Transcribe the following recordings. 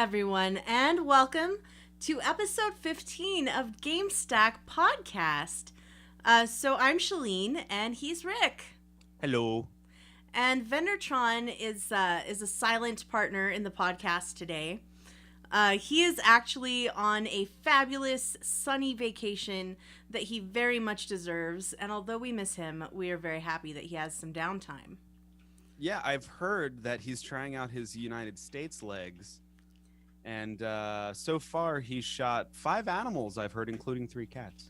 everyone, and welcome to episode 15 of Gamestack podcast. So I'm Shaline, and he's Rick. Hello. And Vendortron is a silent partner in the podcast today. He is actually on a fabulous sunny vacation that he very much deserves, and although we miss him, we are very happy that he has some downtime. Yeah, I've heard that he's trying out his United States legs, and so far he's shot 5 animals, I've heard, including 3 cats.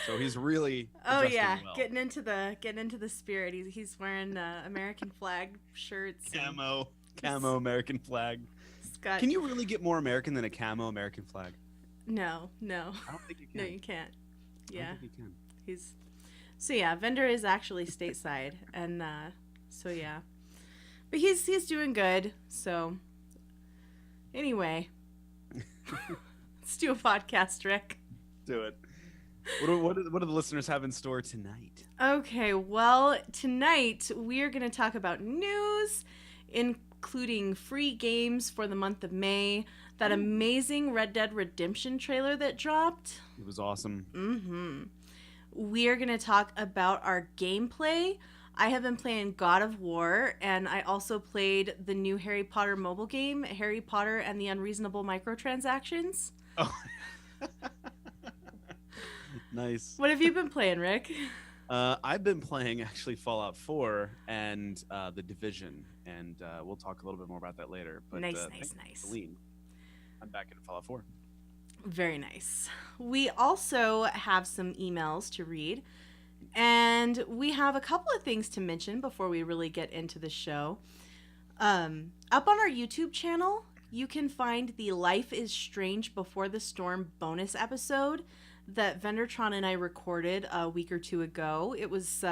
So he's really well. getting into the spirit. He's wearing American flag shirts. Camo American flag. Scott. Can you really get more American than a camo American flag? No. I don't think you can. No, you can't. Yeah. I don't think you can. So yeah, Vendor is actually stateside, and so yeah, but he's doing good. So anyway, let's do a podcast, Rick. Do it. What do the listeners have in store tonight? Okay, well, tonight we are going to talk about news, including free games for the month of May, that amazing Red Dead Redemption trailer that dropped. It was awesome. Mm-hmm. We are going to talk about our gameplay. I have been playing God of War, and I also played the new Harry Potter mobile game, Harry Potter and the Unreasonable Microtransactions. Oh. Nice. What have you been playing, Rick? I've been playing actually Fallout 4 and The Division, and we'll talk a little bit more about that later. But, nice. Shaline, I'm back in Fallout 4. Very nice. We also have some emails to read, and we have a couple of things to mention before we really get into the show. Up on our YouTube channel, you can find the Life is Strange Before the Storm bonus episode that Vendortron and I recorded a week or two ago. It was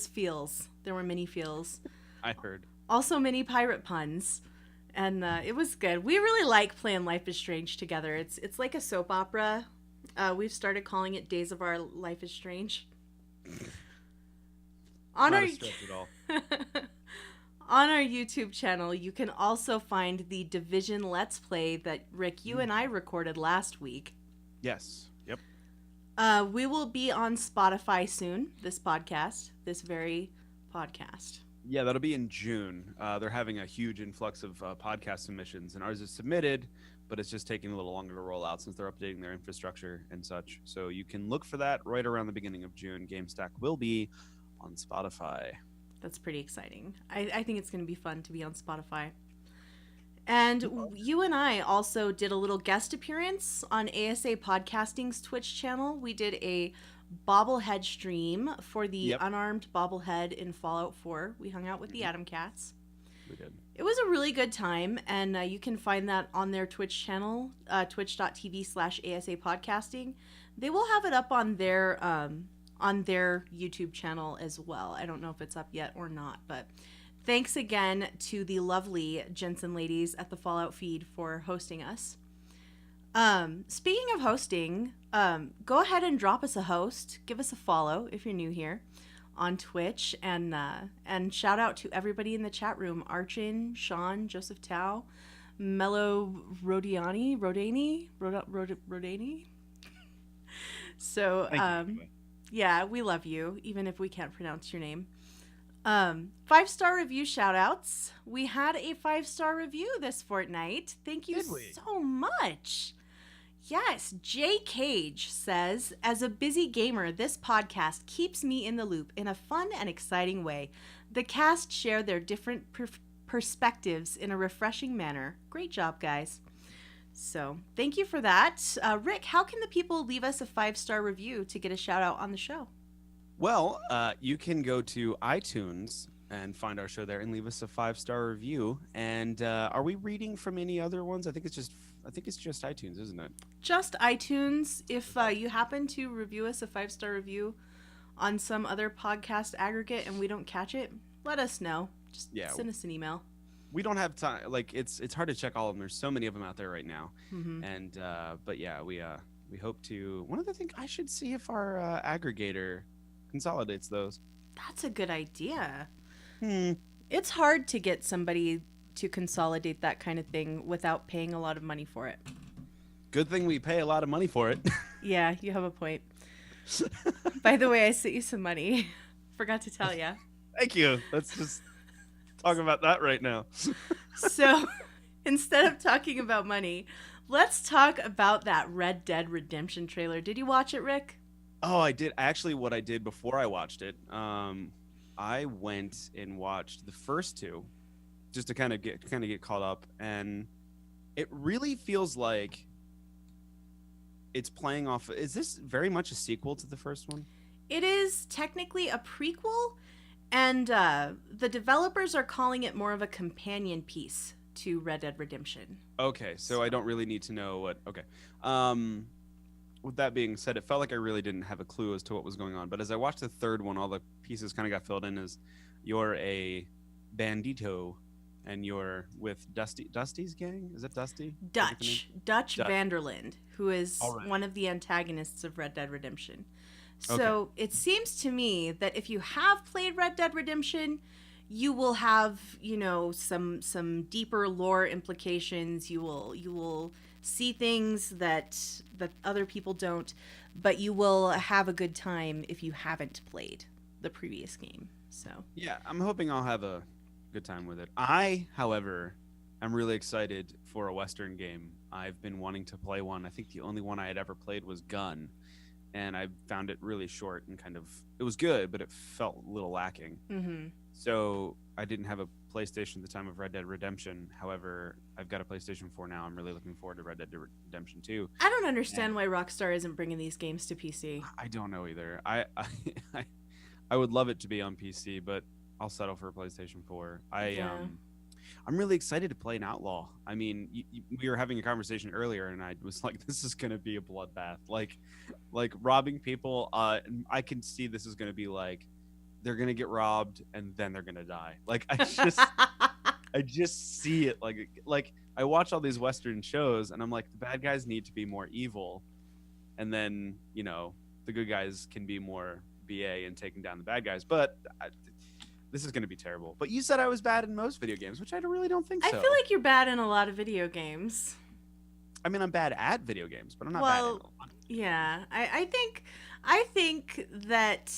feels. There were many feels. I heard. Also many pirate puns. And it was good. We really like playing Life is Strange together. It's like a soap opera. We've started calling it Days of Our Life is Strange. Not a stretch at all. On our YouTube channel, you can also find the Division Let's Play that Rick, you and I recorded last week. Yes. Yep. We will be on Spotify soon. This very podcast. Yeah, that'll be in June. They're having a huge influx of podcast submissions, and ours is submitted, but it's just taking a little longer to roll out since they're updating their infrastructure and such. So you can look for that right around the beginning of June. Gamestack will be on Spotify. That's pretty exciting. I think it's going to be fun to be on Spotify. And you and I also did a little guest appearance on ASA Podcasting's Twitch channel. We did a bobblehead stream for the unarmed bobblehead in Fallout 4. We hung out with the Atom Cats. We did. It was a really good time, and you can find that on their Twitch channel, twitch.tv/ASA Podcasting. They will have it up on their YouTube channel as well. I don't know if it's up yet or not, but thanks again to the lovely Jensen ladies at the Fallout feed for hosting us. Speaking of hosting, go ahead and drop us a host. Give us a follow if you're new here on Twitch, and shout out to everybody in the chat room: Archin, Sean, Joseph Tao, Mello Rodani. So, yeah, we love you, even if we can't pronounce your name. 5-star review shout outs. We had a 5-star review this fortnight. Thank you so much. Yes, Jay Cage says, as a busy gamer, this podcast keeps me in the loop in a fun and exciting way. The cast share their different perspectives in a refreshing manner. Great job, guys. So thank you for that. Rick, how can the people leave us a 5-star review to get a shout out on the show? Well, you can go to iTunes and find our show there and leave us a 5-star review. And are we reading from any other ones? I think it's just iTunes, isn't it? Just iTunes. If you happen to review us a 5-star review on some other podcast aggregate and we don't catch it, let us know. Just send us an email. We don't have time. Like it's hard to check all of them. There's so many of them out there right now. Mm-hmm. And but yeah, we hope to. One of the things I should see if our aggregator consolidates those. That's a good idea. It's hard to get somebody to consolidate that kind of thing without paying a lot of money for it. Good thing we pay a lot of money for it. Yeah, you have a point. By the way, I sent you some money. Forgot to tell you. Thank you. Let's just talk about that right now. So, instead of talking about money, let's talk about that Red Dead Redemption trailer. Did you watch it, Rick? Oh, I did. Actually, what I did before I watched it, I went and watched the first two just to kind of get caught up, and it really feels like it's playing off. Is this very much a sequel to the first one? It is technically a prequel, and the developers are calling it more of a companion piece to Red Dead Redemption. Okay, so I don't really need to know what. Okay. With that being said, it felt like I really didn't have a clue as to what was going on. But as I watched the third one, all the pieces kind of got filled in as you're a bandito and you're with Dusty's gang? Is it Dusty? Dutch Vanderland, who is one of the antagonists of Red Dead Redemption. So It seems to me that if you have played Red Dead Redemption, you will have, some deeper lore implications. You will see things that other people don't, but you will have a good time if you haven't played the previous game. So yeah, I'm hoping I'll have a good time with it. I, however, am really excited for a Western game. I've been wanting to play one. I think the only one I had ever played was Gun, and I found it really short and it was good, but it felt a little lacking. Mm-hmm. So I didn't have a PlayStation at the time of Red Dead Redemption. However, I've got a PlayStation 4 now. I'm really looking forward to Red Dead Redemption 2. I don't understand why Rockstar isn't bringing these games to PC. I don't know either. I would love it to be on PC, but I'll settle for a PlayStation 4. I'm really excited to play an outlaw. I mean, we were having a conversation earlier, and I was like, "This is going to be a bloodbath." Like robbing people. I can see this is going to be like they're going to get robbed and then they're going to die. Like I just see it. Like I watch all these Western shows, and I'm like, the bad guys need to be more evil, and then the good guys can be more BA and taking down the bad guys. But this is going to be terrible. But you said I was bad in most video games, which I really don't think so. I feel like you're bad in a lot of video games. I mean, I'm bad at video games, but I'm not bad in a lot. Yeah. I think that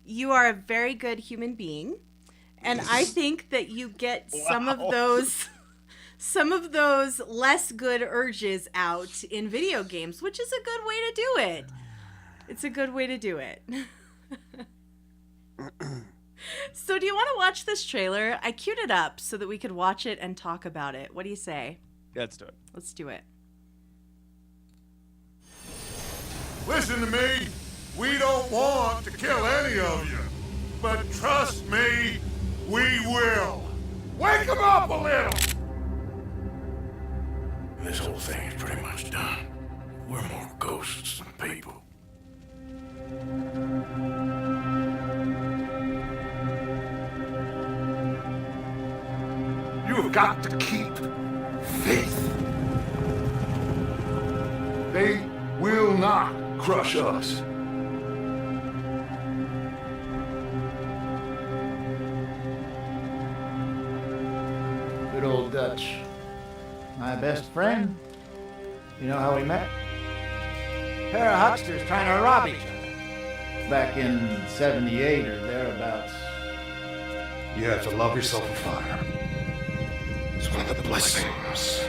you are a very good human being, and I think that you get some of those less good urges out in video games, which is a good way to do it. It's a good way to do it. So do you want to watch this trailer? I queued it up so that we could watch it and talk about it. What do you say? Yeah, let's do it. Let's do it. Listen to me. We don't want to kill any of you. But trust me, we will. Wake them up a little! This whole thing is pretty much done. We're more ghosts than people. You have got to keep faith. They will not crush us. Good old Dutch. My best friend. You know how we met? A pair of hucksters trying to rob each other. Back in 78 or thereabouts. You have to love yourself a fire. It's one of the blessings.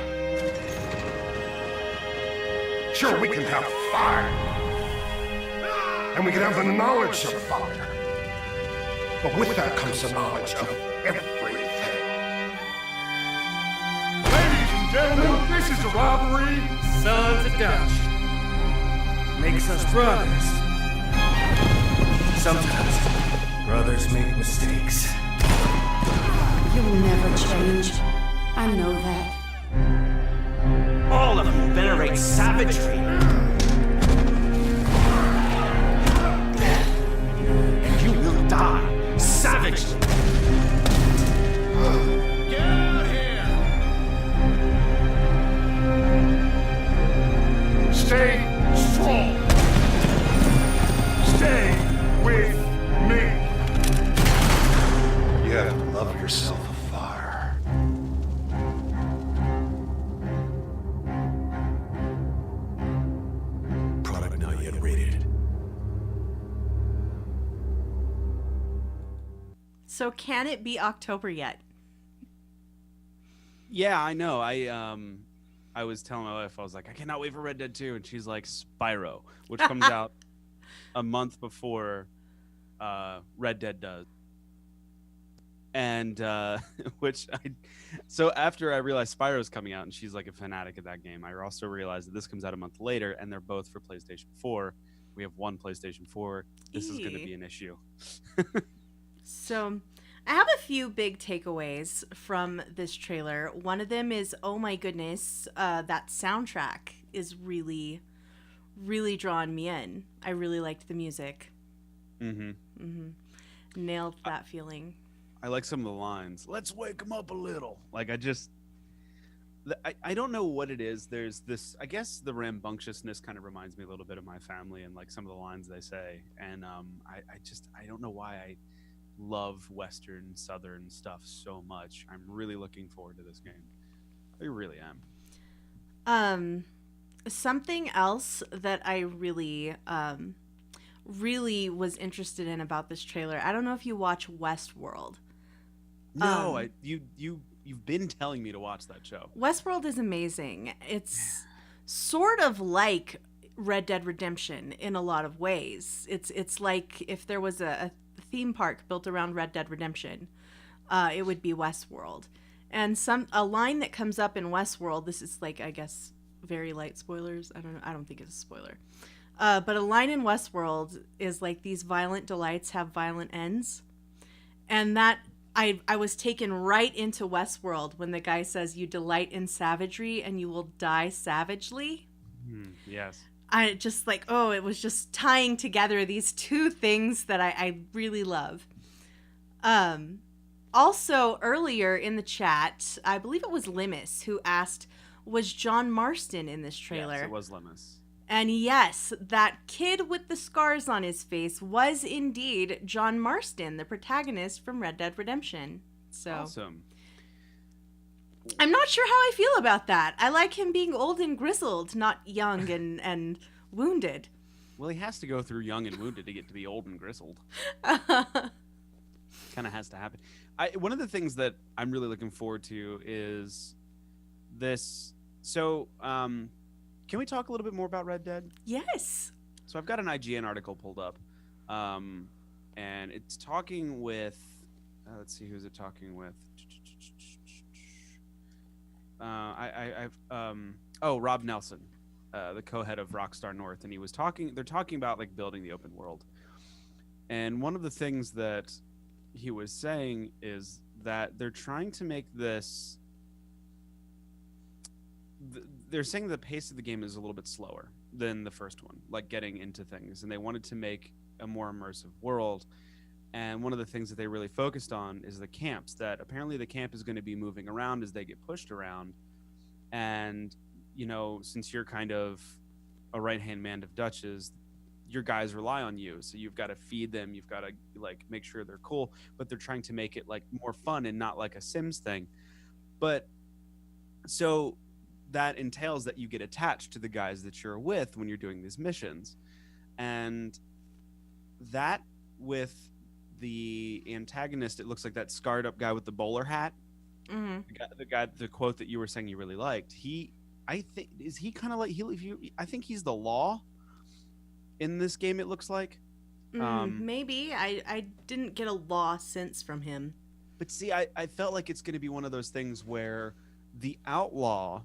Sure, we can have fire. And we can have the knowledge of fire. But with that comes the knowledge of everything. Ladies and gentlemen, this is a robbery. Sons of Dutch. Makes us brothers. Sometimes brothers make mistakes. You will never change. I know that. All of you venerate savagery. And you will die savagely. Get out here! Stay strong. Stay with me. You have to love yourself a fire. So can it be October yet? Yeah, I know. I was telling my wife, I was like, I cannot wait for Red Dead 2, and she's like, Spyro, which comes out a month before Red Dead does. And so after I realized Spyro's coming out and she's like a fanatic of that game, I also realized that this comes out a month later and they're both for PlayStation 4. We have one PlayStation 4. This is going to be an issue. So I have a few big takeaways from this trailer. One of them is, oh my goodness, that soundtrack is really, really drawing me in. I really liked the music. Nailed that feeling. I like some of the lines. Let's wake them up a little. Like, I don't know what it is. There's this, I guess the rambunctiousness kind of reminds me a little bit of my family and like some of the lines they say. And I don't know why I love Western, Southern stuff so much. I'm really looking forward to this game. I really am. Something else that I really was interested in about this trailer. I don't know if you watch Westworld. No, you've been telling me to watch that show. Westworld is amazing. It's sort of like Red Dead Redemption in a lot of ways. It's like if there was a theme park built around Red Dead Redemption, it would be Westworld. And a line that comes up in Westworld, this is like, I guess, very light spoilers. I don't know. I don't think it's a spoiler. But a line in Westworld is like, these violent delights have violent ends. And that I was taken right into Westworld when the guy says, you delight in savagery and you will die savagely. Yes. I just like, it was just tying together these two things that I really love. Also, earlier in the chat, I believe it was Limus who asked, was John Marston in this trailer? Yes, it was Limus. And yes, that kid with the scars on his face was indeed John Marston, the protagonist from Red Dead Redemption. So awesome. I'm not sure how I feel about that. I like him being old and grizzled, not young and wounded. Well, he has to go through young and wounded to get to be old and grizzled. Kind of has to happen. One of the things that I'm really looking forward to is this. So, can we talk a little bit more about Red Dead? Yes. So I've got an IGN article pulled up, and it's talking with. Let's see, who's it talking with? Rob Nelson, the co-head of Rockstar North, and he was talking. They're talking about like building the open world, and one of the things that he was saying is that they're trying to make this. They're saying the pace of the game is a little bit slower than the first one, like getting into things, and they wanted to make a more immersive world. And one of the things that they really focused on is the camps, that apparently the camp is going to be moving around as they get pushed around. And, you know, since you're kind of a right-hand man of Dutch's, your guys rely on you. So you've got to feed them. You've got to, like, make sure they're cool. But they're trying to make it, like, more fun and not like a Sims thing. But so that entails that you get attached to the guys that you're with when you're doing these missions. And that with the antagonist, it looks like that scarred up guy with the bowler hat. Mm-hmm. The quote that you were saying you really liked. I think he's the law in this game. It looks like. Maybe I didn't get a law sense from him. But see, I felt like it's going to be one of those things where the outlaws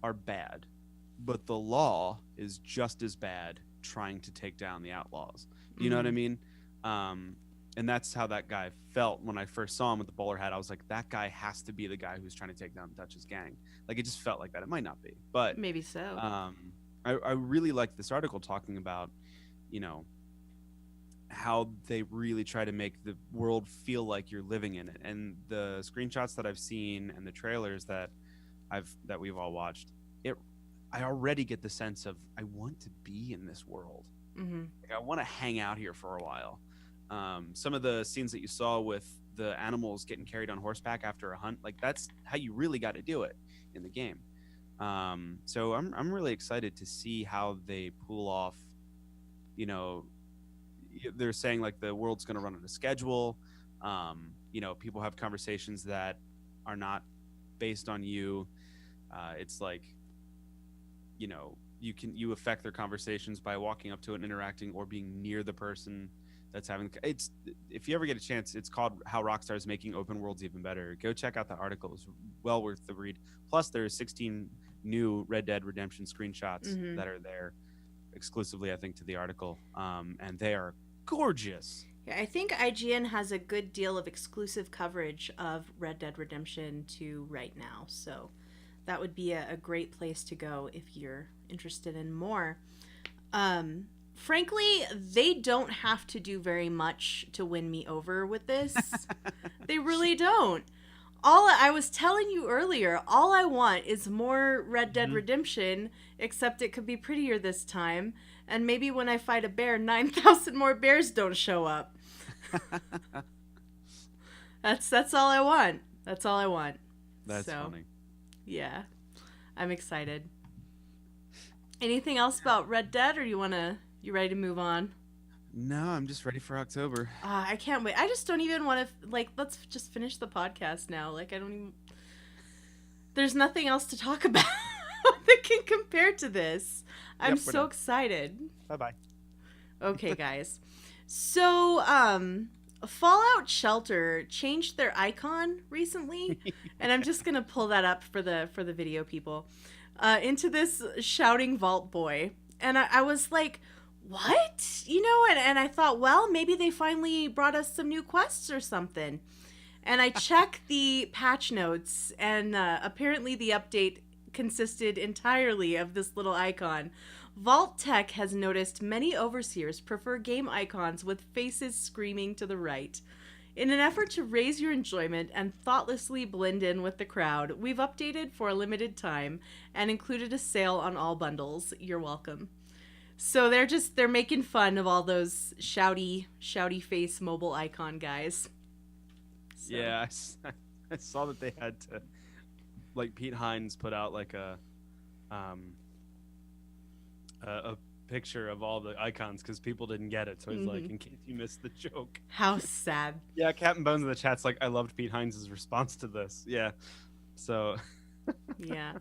are bad, but the law is just as bad trying to take down the outlaws. You know what I mean? And that's how that guy felt when I first saw him with the bowler hat. I was like, that guy has to be the guy who's trying to take down Dutch's gang. Like, it just felt like that. It might not be, but maybe so. I really liked this article talking about, you know, how they really try to make the world feel like you're living in it. And the screenshots that I've seen and the trailers that we've all watched, I already get the sense of, I want to be in this world. Like, I want to hang out here for a while. Some of the scenes that you saw with the animals getting carried on horseback after a hunt, like, that's how you really got to do it in the game. So I'm really excited to see how they pull off, you know, they're saying like the world's going to run on a schedule. People have conversations that are not based on you. It's like, you affect their conversations by walking up to it and interacting or being near the person that's having. If you ever get a chance, it's called How Rockstar is Making Open Worlds Even Better. Go check out the article. It's well worth the read. Plus, there's 16 new Red Dead Redemption screenshots that are there exclusively, I think, to the article, and they are gorgeous. Yeah, I think IGN has a good deal of exclusive coverage of Red Dead Redemption 2 right now, so that would be a great place to go if you're interested in more. Frankly, they don't have to do very much to win me over with this. They really don't. I was telling you earlier, all I want is more Red Dead Redemption, except it could be prettier this time, and maybe when I fight a bear, 9,000 more bears don't show up. That's all I want. That's all I want. That's funny. Yeah, I'm excited. Anything else about Red Dead, or you ready to move on? No, I'm just ready for October. I can't wait. I just don't even want to, let's just finish the podcast now. I don't even... There's nothing else to talk about that can compare to this. I'm so excited. Bye-bye. Okay, guys. So, Fallout Shelter changed their icon recently, and I'm just gonna pull that up for the video people, into this shouting vault boy, and I was like, what? And I thought, well, maybe they finally brought us some new quests or something, and I checked the patch notes, and apparently the update consisted entirely of this little icon. Vault Tech has noticed many overseers prefer game icons with faces screaming to the right. In an effort to raise your enjoyment and thoughtlessly blend in with the crowd, we've updated for a limited time and included a sale on all bundles. You're welcome. So they're making fun of all those shouty face mobile icon guys. So. Yeah, I saw that they had to, Pete Hines put out a picture of all the icons because people didn't get it. So he's like, in case you missed the joke. How sad. Yeah, Captain Bones in the chat's like, I loved Pete Hines' response to this. Yeah. So. Yeah.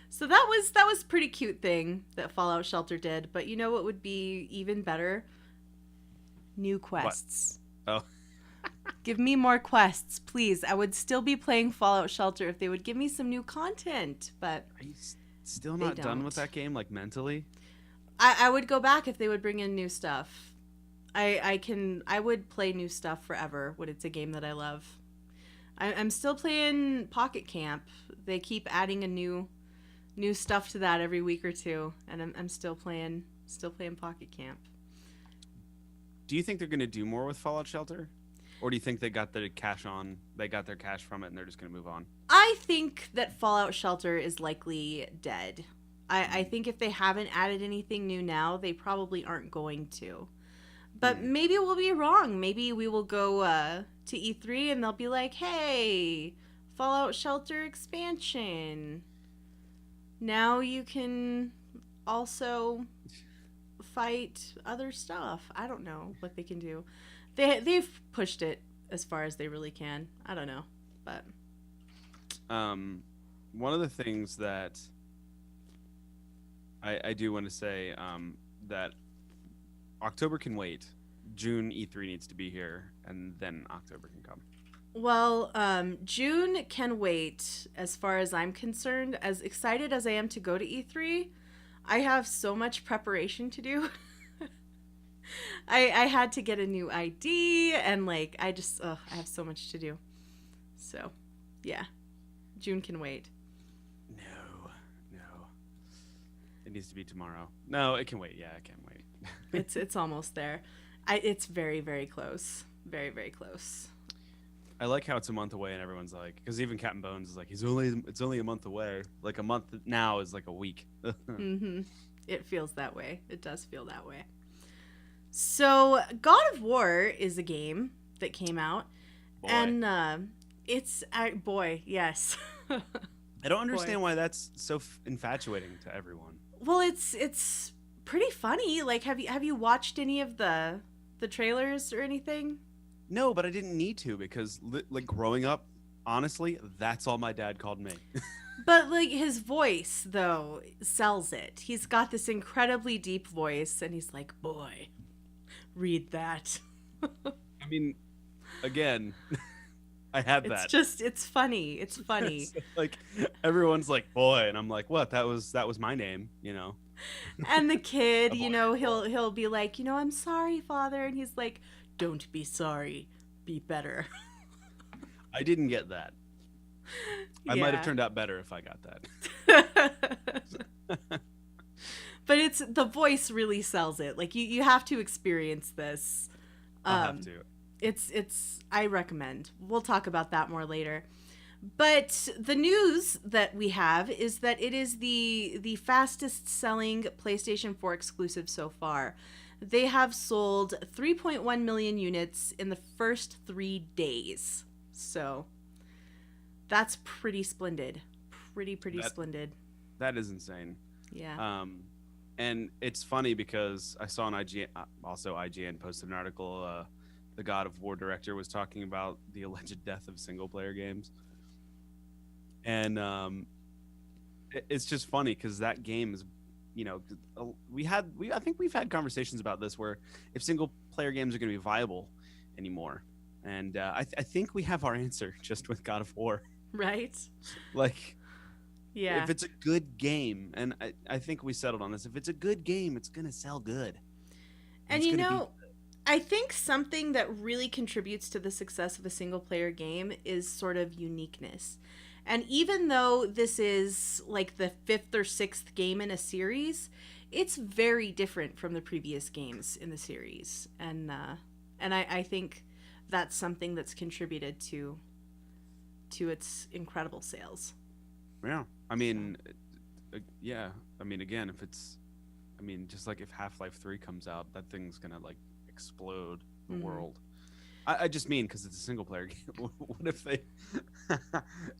So that was a pretty cute thing that Fallout Shelter did. But you know what would be even better? New quests. What? Oh. Give me more quests, please. I would still be playing Fallout Shelter if they would give me some new content. But are you still not done with that game, mentally? I would go back if they would bring in new stuff. I would play new stuff forever when it's a game that I love. I'm still playing Pocket Camp. They keep adding a new stuff to that every week or two, and I'm still playing Pocket Camp. Do you think they're going to do more with Fallout Shelter? Or do you think they got their cash from it and they're just going to move on? I think that Fallout Shelter is likely dead. I think if they haven't added anything new now, they probably aren't going to. But maybe we'll be wrong. Maybe we will go to E3 and they'll be like, hey, Fallout Shelter expansion. Now you can also fight other stuff. I don't know what they can do. They've pushed it as far as they really can. I don't know. But one of the things that I do want to say that October can wait. June E3 needs to be here, and then October can come. Well, June can wait as far as I'm concerned. As excited as I am to go to E3, I have so much preparation to do. I had to get a new ID, and I have so much to do. So, yeah. June can wait. No. It needs to be tomorrow. No, it can wait. Yeah, it can wait. It's almost there. It's very, very close. Very, very close. I like how it's a month away and everyone's like, because even Captain Bones is like, it's only a month away. Like a month now is like a week. Mm-hmm. It feels that way. It does feel that way. So God of War is a game that came out. Boy. And it's, yes. I don't understand why that's so infatuating to everyone. Well, it's pretty funny. Have you watched any of the trailers or anything? No, but I didn't need to because like growing up, honestly, that's all my dad called me. But like his voice though sells it. He's got this incredibly deep voice and he's like, "Boy, read that." I mean, again, I had that. It's funny. It's funny. So, like everyone's like, "Boy," and I'm like, "What? That was my name," you know. And the kid, he'll be like, "I'm sorry, Father," and he's like, "Don't be sorry, be better." I didn't get that. I might have turned out better if I got that. But it's the voice really sells it. Like you have to experience this. I'll have to. It's I recommend. We'll talk about that more later. But the news that we have is that it is the fastest selling PlayStation 4 exclusive so far. They have sold 3.1 million units in the first 3 days. So that's pretty splendid. Pretty splendid. That is insane. Yeah. And it's funny because I saw on IGN, also IGN posted an article. The God of War director was talking about the alleged death of single player games. And it's just funny because that game is, I think we've had conversations about this where if single player games are going to be viable anymore, and I think we have our answer just with God of War. Right. Like, yeah, if it's a good game, and I think we settled on this. If it's a good game, it's going to sell good. And I think something that really contributes to the success of a single player game is sort of uniqueness. And even though this is like the 5th or 6th game in a series, it's very different from the previous games in the series. And I think that's something that's contributed to its incredible sales. Yeah. I mean, again, just like if Half-Life 3 comes out, that thing's going to like explode the world. I just mean because it's a single player game. What if they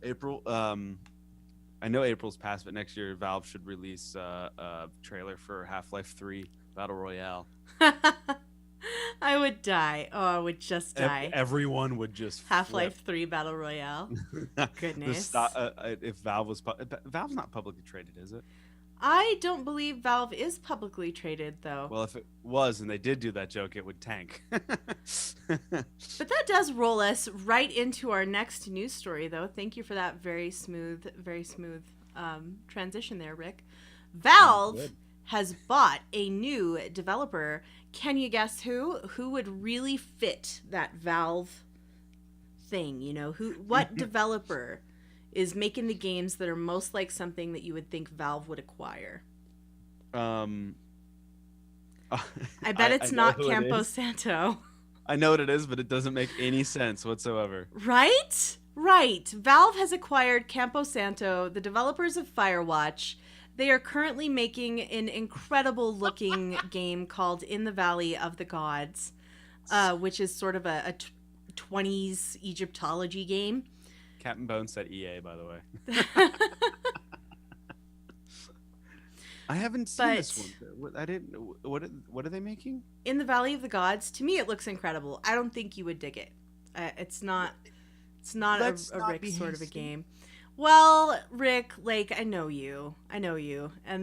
April? I know April's passed, but next year Valve should release a trailer for Half-Life 3 Battle Royale. I would die. Oh, I would just die. Everyone would just Half-Life 3 Battle Royale. Goodness. If Valve was Valve's not publicly traded, is it? I don't believe Valve is publicly traded, though. Well, if it was and they did do that joke, it would tank. But that does roll us right into our next news story, though. Thank you for that very smooth transition there, Rick. Valve has bought a new developer. Can you guess who? Who would really fit that Valve thing? What developer is making the games that are most like something that you would think Valve would acquire? I bet it's not Campo Santo. I know what it is, but it doesn't make any sense whatsoever. Right? Valve has acquired Campo Santo, the developers of Firewatch. They are currently making an incredible looking game called In the Valley of the Gods, which is sort of a 20s Egyptology game. Captain Bones said EA, by the way. I haven't seen this one. I didn't. What are they making? In the Valley of the Gods. To me, it looks incredible. I don't think you would dig it. It's not a Rick sort of a game. Well, Rick, like I know you, and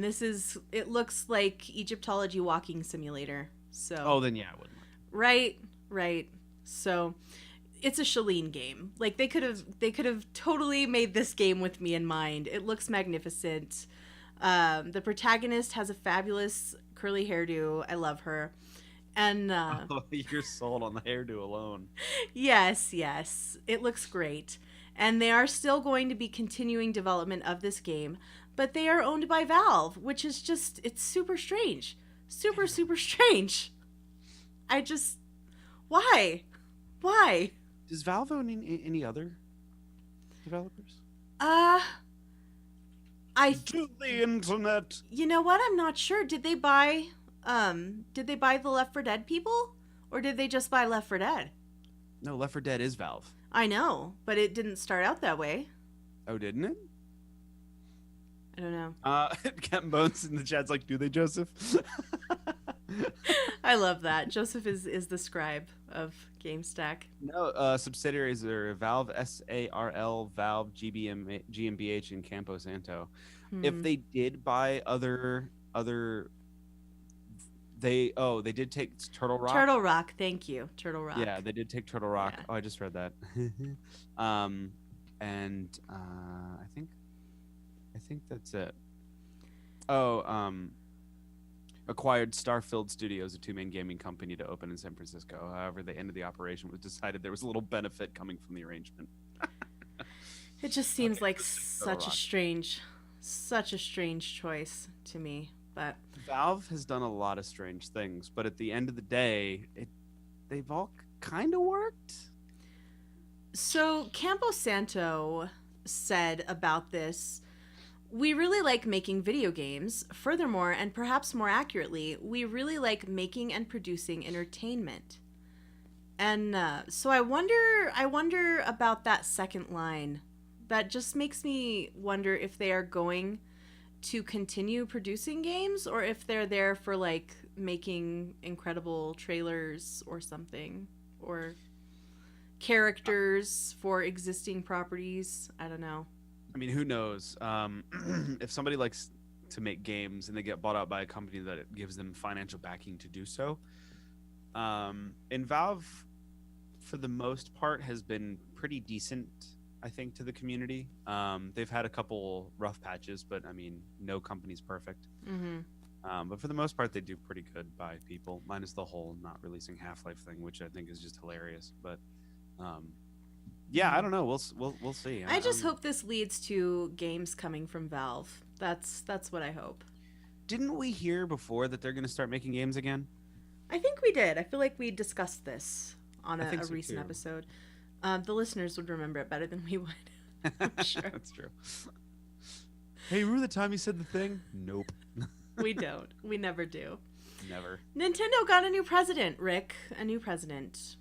it looks like Egyptology walking simulator. So. Oh, then yeah, I wouldn't. Right. So. It's a Shaline game. Like they could have totally made this game with me in mind. It looks magnificent. The protagonist has a fabulous curly hairdo. I love her. And you're sold on the hairdo alone. Yes. It looks great. And they are still going to be continuing development of this game, but they are owned by Valve, which is it's super strange. Super strange. Why? Does Valve own any other developers? To the internet. You know what? I'm not sure. Did they buy the Left 4 Dead people, or did they just buy Left 4 Dead? No, Left 4 Dead is Valve. I know, but it didn't start out that way. Oh, didn't it? I don't know. Captain Bones in the chat's like, do they, Joseph? I love that. Joseph is the scribe. of Gamestack. No, subsidiaries are Valve SARL, Valve GmbH, and Campo Santo. If they did buy other, they did take Turtle Rock. Turtle Rock, thank you, Turtle Rock. Yeah, they did take Turtle Rock. Yeah. Oh, I just read that. And I think that's it. Acquired Starfield Studios, a two-man gaming company to open in San Francisco. However, the end of the operation was decided there was a little benefit coming from the arrangement. It just seems Okay, like Turtle such a strange choice to me. But Valve has done a lot of strange things, but at the end of the day, they've all kind of worked. So Campo Santo said about this, we really like making video games. Furthermore, and perhaps more accurately, we really like making and producing entertainment. And so I wonder about that second line. That just makes me wonder if they are going to continue producing games or if they're there for like making incredible trailers or something, or characters for existing properties. I don't know. I mean, who knows? If somebody likes to make games and they get bought out by a company that it gives them financial backing to do so, and Valve, for the most part, has been pretty decent, I think, to the community. They've had a couple rough patches, but I mean, no company's perfect. But for the most part, they do pretty good by people, minus the whole not releasing Half-Life thing, which I think is just hilarious. But yeah, I don't know. We'll see. I just hope this leads to games coming from Valve. That's what I hope. Didn't we hear before that they're going to start making games again? I think we did. I feel like we discussed this on a so recent too. episode. The listeners would remember it better than we would. I'm sure. That's true. Hey, remember the time you said the thing? Nope. We don't. We never do. Never. Nintendo got a new president, Rick. A new president.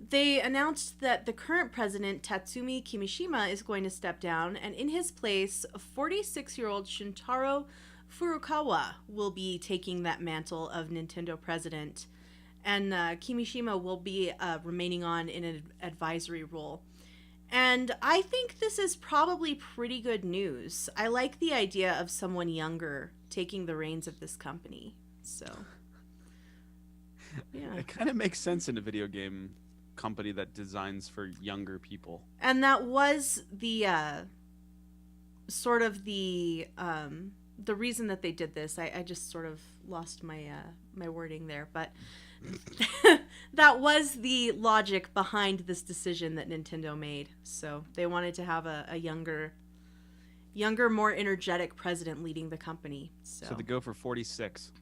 They announced that the current president, Tatsumi Kimishima, is going to step down, and in his place, 46-year-old Shuntaro Furukawa will be taking that mantle of Nintendo president, and Kimishima will be remaining on in an advisory role. And I think this is probably pretty good news. I like the idea of someone younger taking the reins of this company. So, yeah. It kind of makes sense in a video game company that designs for younger people. And that was the sort of the reason that they did this. I just sort of lost my my wording there, but that was the logic behind this decision that Nintendo made. So they wanted to have a younger, more energetic president leading the company. So they go for 46.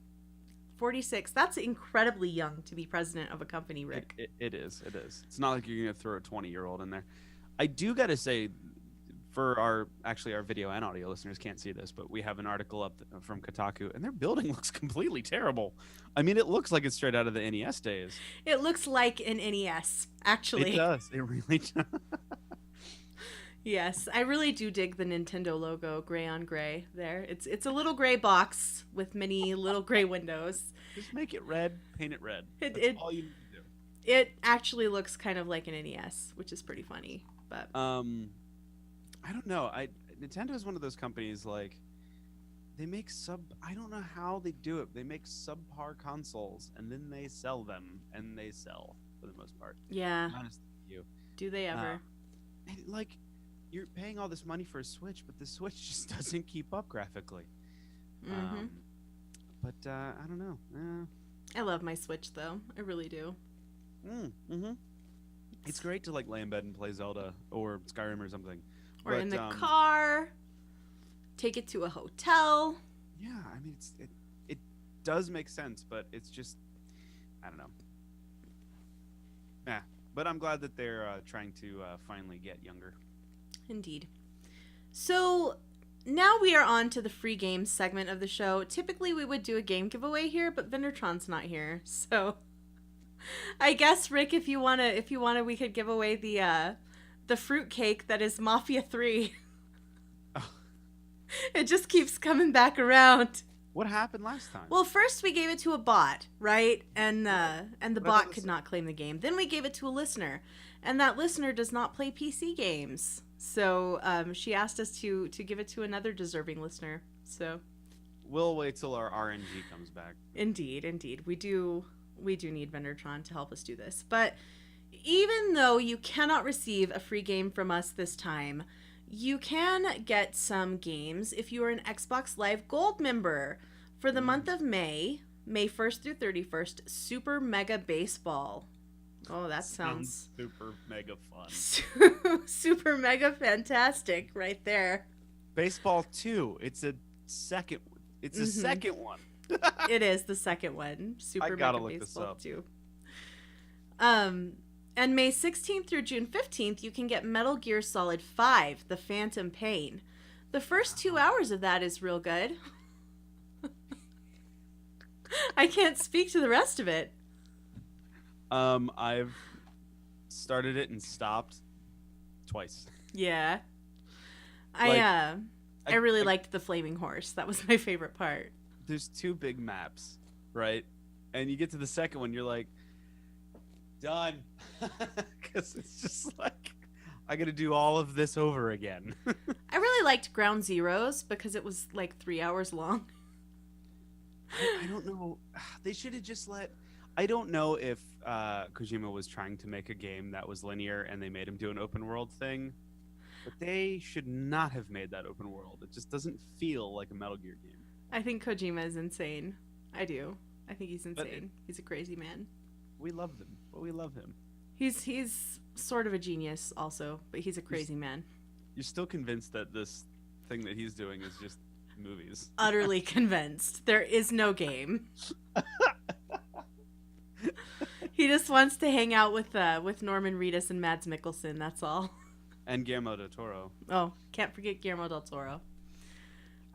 46. That's incredibly young to be president of a company, Rick. It is. It's not like you're going to throw a 20-year-old in there. I do got to say, for our video and audio listeners can't see this, but we have an article up from Kotaku, and their building looks completely terrible. I mean, it looks like it's straight out of the NES days. It looks like an NES, actually. It does. It really does. Yes, I really do dig the Nintendo logo, gray on gray there. It's a little gray box with many little gray windows. Just make it red, paint it red. That's all you need to do. It actually looks kind of like an NES, which is pretty funny. But I don't know. Nintendo is one of those companies, like, they make I don't know how they do it. They make subpar consoles, and then they sell them, and they sell for the most part. Yeah. Honestly, you. Do they ever? And, like, you're paying all this money for a Switch, but the Switch just doesn't keep up graphically. Mm-hmm. But I don't know. I love my Switch, though. I really do. Mm-hmm. It's great to, like, lay in bed and play Zelda or Skyrim or something. Or in the car. Take it to a hotel. Yeah, I mean, it does make sense, but it's just, I don't know. Yeah, but I'm glad that they're trying to finally get younger. Indeed. So now we are on to the free games segment of the show. Typically we would do a game giveaway here, but Vendortron's not here. So I guess, Rick, if you wanna, we could give away the fruit cake that is Mafia 3. Oh. It just keeps coming back around. What happened last time? Well, first we gave it to a bot, right? And the But I bot thought could not claim the game. Then we gave it to a listener, and that listener does not play PC games. So she asked us to give it to another deserving listener. So we'll wait till our RNG comes back. Indeed, we do need Vendortron to help us do this. But even though you cannot receive a free game from us this time, you can get some games if you are an Xbox Live Gold member. For the month of May 1st through 31st, Super Mega Baseball. Oh, that sounds super mega fun. Super mega fantastic right there. Baseball 2. It's a second one. It is the second one. Super gotta Mega look this Baseball up. 2. And May 16th through June 15th, you can get Metal Gear Solid 5, The Phantom Pain. The first 2 hours of that is real good. I can't speak to the rest of it. I've started it and stopped twice. Yeah. Like, I really liked the flaming horse. That was my favorite part. There's 2 big maps, right? And you get to the second one, you're like, done. Because it's just like, I gotta do all of this over again. I really liked Ground Zeroes because it was like 3 hours long. I don't know. They should have just let... I don't know if Kojima was trying to make a game that was linear and they made him do an open world thing. But they should not have made that open world. It just doesn't feel like a Metal Gear game. I think Kojima is insane. I do. I think he's insane. He's a crazy man. We love them, but we love him. He's sort of a genius also, but he's a crazy man. You're still convinced that this thing that he's doing is just movies. Utterly convinced. There is no game. He just wants to hang out with Norman Reedus and Mads Mikkelsen, that's all. And Guillermo del Toro. Oh, can't forget Guillermo del Toro.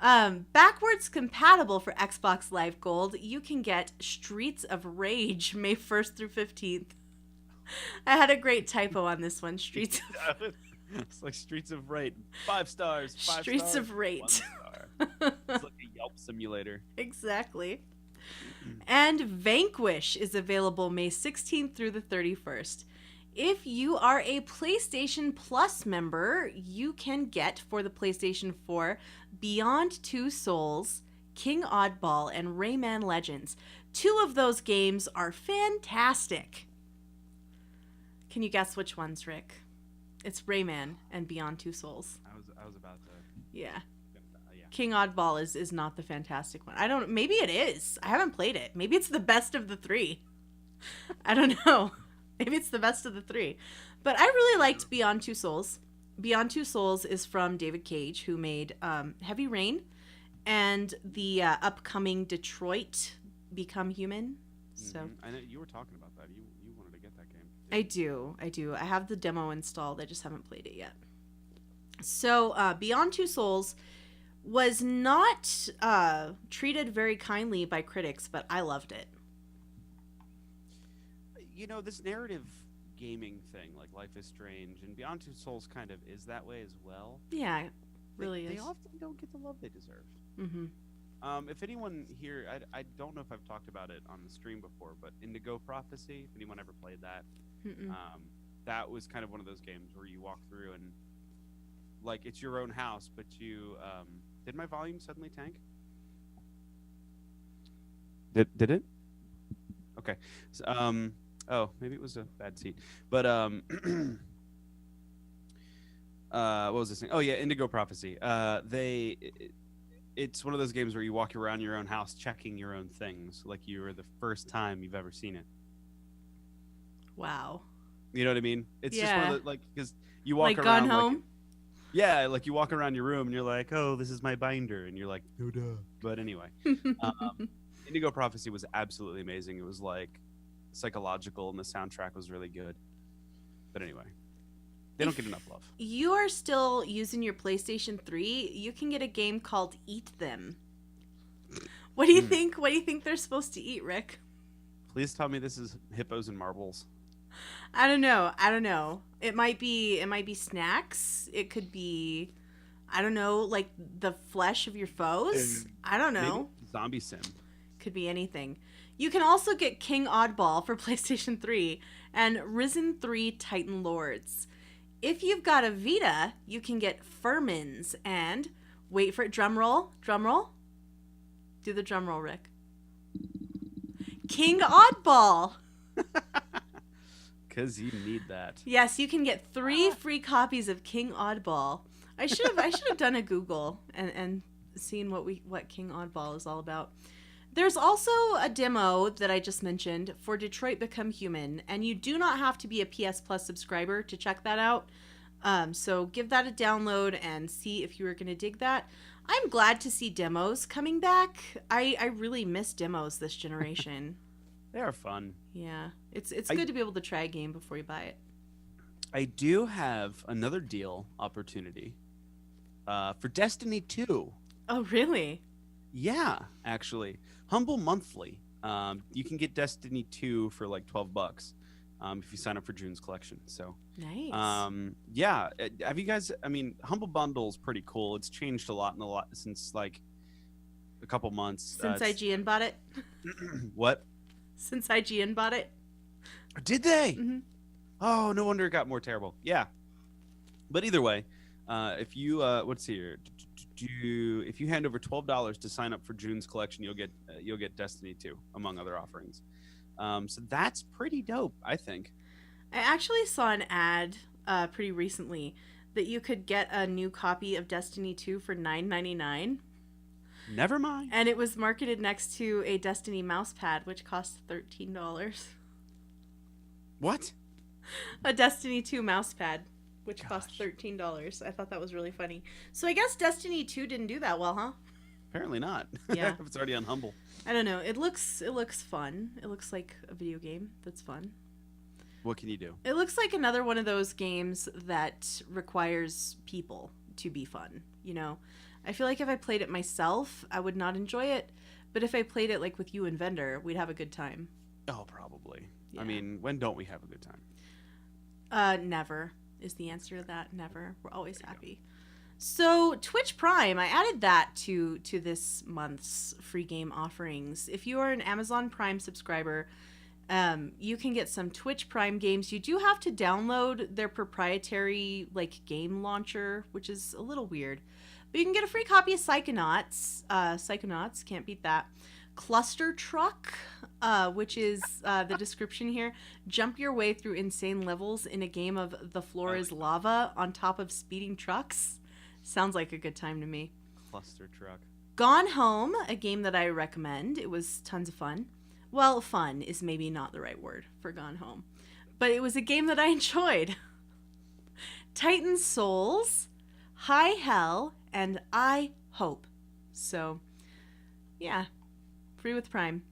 Backwards compatible for Xbox Live Gold, you can get Streets of Rage May 1st through 15th. I had a great typo on this one. Streets of... It's like Streets of Rage. 5 stars. 5 Streets stars, of Rage. 1 star. It's like a Yelp simulator. Exactly. And Vanquish is available May 16th through the 31st. If you are a PlayStation Plus member, you can get for the PlayStation 4 Beyond Two Souls, King Oddball, and Rayman Legends. 2 of those games are fantastic. Can you guess which ones, Rick? It's Rayman and Beyond Two Souls. I was about to. Yeah. Yeah. King Oddball is not the fantastic one. I don't. Maybe it is. I haven't played it. Maybe it's the best of the 3. I don't know. Maybe it's the best of the 3. But I really liked Beyond Two Souls. Beyond Two Souls is from David Cage, who made Heavy Rain and the upcoming Detroit Become Human. So I know you were talking about that. You wanted to get that game. I do. I have the demo installed. I just haven't played it yet. So Beyond Two Souls was not treated very kindly by critics, but I loved it. You know, this narrative gaming thing, like Life is Strange and Beyond Two Souls kind of is that way as well. Yeah, it really They is. often don't get the love they deserve. Mm-hmm. If anyone here, I don't know if I've talked about it on the stream before, but Indigo Prophecy, if anyone ever played that, that was kind of one of those games where you walk through and, like, it's your own house, but you, did my volume suddenly tank? Did it? Okay. So, oh, maybe it was a bad seat. But, what was this thing? Oh, yeah, Indigo Prophecy. It's one of those games where you walk around your own house checking your own things like you were the first time you've ever seen it. Wow. You know what I mean? It's just one of the, like, because you walk Like around Gone Home? yeah, like you walk around your room and you're like, oh, this is my binder. And you're like, no, duh. But anyway, Indigo Prophecy was absolutely amazing. It was like psychological and the soundtrack was really good. But anyway, they don't get enough love. You are still using your PlayStation 3, you can get a game called Eat Them. What do you think? What do you think they're supposed to eat, Rick? Please tell me this is hippos and marbles. I don't know. It might be snacks. It could be, I don't know, like the flesh of your foes. I don't know. Maybe Zombie sim. Could be anything. You can also get King Oddball for PlayStation 3 and Risen 3 Titan Lords. If you've got a Vita, you can get Furmins and, wait for it, drum roll. Do the drum roll, Rick. King Oddball. Because you need that. Yes, you can get 3 free copies of King Oddball. I should have done a Google and seen what King Oddball is all about. There's also a demo that I just mentioned for Detroit Become Human, and you do not have to be a PS Plus subscriber to check that out. So give that a download and see if you were going to dig that. I'm glad to see demos coming back. I really miss demos this generation. They are fun. Yeah, it's good to be able to try a game before you buy it. I do have another deal opportunity for Destiny 2. Oh, really? Yeah, actually. Humble Monthly. You can get Destiny 2 for like $12 if you sign up for June's collection. So nice. Yeah. Have you guys? I mean, Humble Bundle is pretty cool. It's changed a lot since like a couple months. Since IGN bought it. What? Since IGN bought it. Did they? Mm-hmm. Oh, no wonder it got more terrible. Yeah. But either way, if you let's see here. If you hand over $12 to sign up for June's collection, you'll get Destiny 2 among other offerings. So that's pretty dope, I think. I actually saw an ad pretty recently that you could get a new copy of Destiny 2 for $9.99. Never mind. And it was marketed next to a Destiny mouse pad, which cost $13. What? A Destiny 2 mouse pad, which cost $13. I thought that was really funny. So I guess Destiny 2 didn't do that well, huh? Apparently not. Yeah. If it's already on Humble. I don't know. It looks fun. It looks like a video game that's fun. What can you do? It looks like another one of those games that requires people to be fun, you know? I feel like if I played it myself, I would not enjoy it. But if I played it like with you and Vendor, we'd have a good time. Oh, probably. Yeah. I mean, when don't we have a good time? Never is the answer to that. Never. We're always happy. So Twitch Prime, I added that to this month's free game offerings. If you are an Amazon Prime subscriber, you can get some Twitch Prime games. You do have to download their proprietary game launcher, which is a little weird. But you can get a free copy of Psychonauts. Psychonauts, can't beat that. Cluster Truck, which is the description here. Jump your way through insane levels in a game of the floor is lava on top of speeding trucks. Sounds like a good time to me. Cluster Truck. Gone Home, a game that I recommend. It was tons of fun. Well, fun is maybe not the right word for Gone Home. But it was a game that I enjoyed. Titan Souls, High Hell, and I Hope. So, yeah. Free with Prime.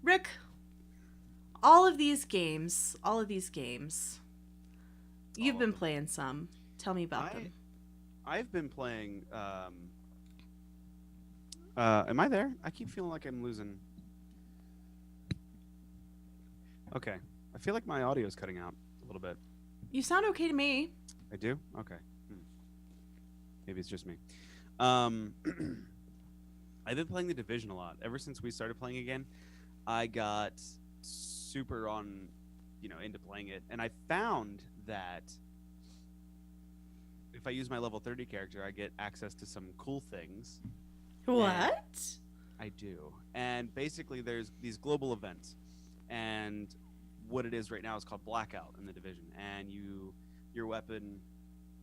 Rick, all of these games, you've been playing some. Tell me about them. I've been playing, am I there? I keep feeling like I'm losing. Okay. I feel like my audio is cutting out a little bit. You sound okay to me. I do? Okay. Maybe it's just me. I've been playing The Division a lot. Ever since we started playing again, I got super into playing it. And I found that if I use my level 30 character, I get access to some cool things. What? I do. And basically there's these global events. And what it is right now is called Blackout in The Division. And your weapon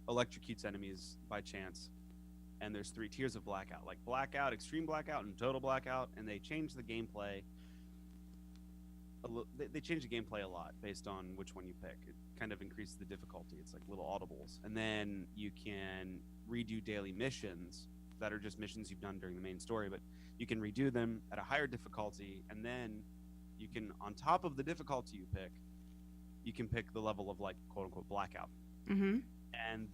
electrocutes enemies by chance. And there's 3 tiers of Blackout, like Blackout, Extreme Blackout, and Total Blackout. And they change the gameplay. They change the gameplay a lot based on which one you pick. It kind of increases the difficulty. It's like little audibles. And then you can redo daily missions that are just missions you've done during the main story, but you can redo them at a higher difficulty. And then you can, on top of the difficulty you pick, you can pick the level of quote unquote Blackout. Mm-hmm. And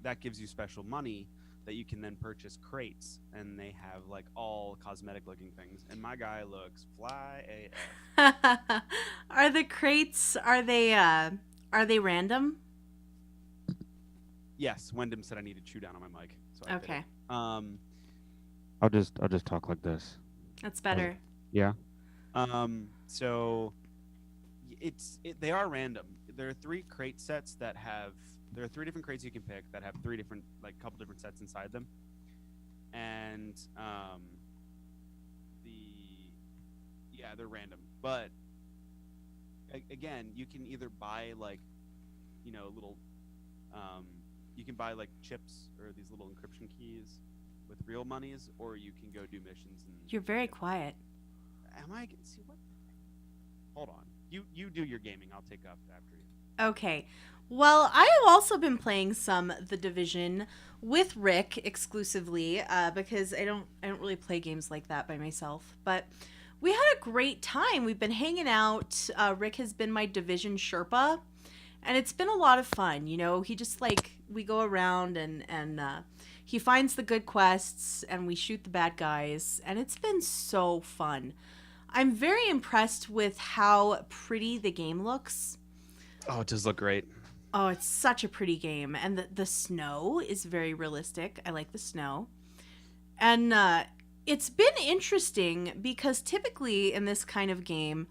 that gives you special money that you can then purchase crates, and they have all cosmetic looking things, and my guy looks fly AF. Are the crates, are they random? Yes, Wyndham said I need to chew down on my mic. So okay. I'll just talk like this. That's better. Yeah. So they are random. There are 3 crate sets that have. There are 3 different crates you can pick that have 3 different, like, couple different sets inside them, and they're random. But again, you can either buy, like, little, you can buy, like, chips or these little encryption keys with real monies, or you can go do missions. And You're very quiet. Am I? See what? Hold on. You do your gaming. I'll take up after you. Okay. Well, I have also been playing some The Division with Rick exclusively, because I don't really play games like that by myself. But we had a great time. We've been hanging out. Rick has been my Division Sherpa, and it's been a lot of fun. He just, like, we go around and he finds the good quests and we shoot the bad guys, and it's been so fun. I'm very impressed with how pretty the game looks. Oh, it does look great. Oh, it's such a pretty game. And the snow is very realistic. I like the snow. And it's been interesting because typically in this kind of game,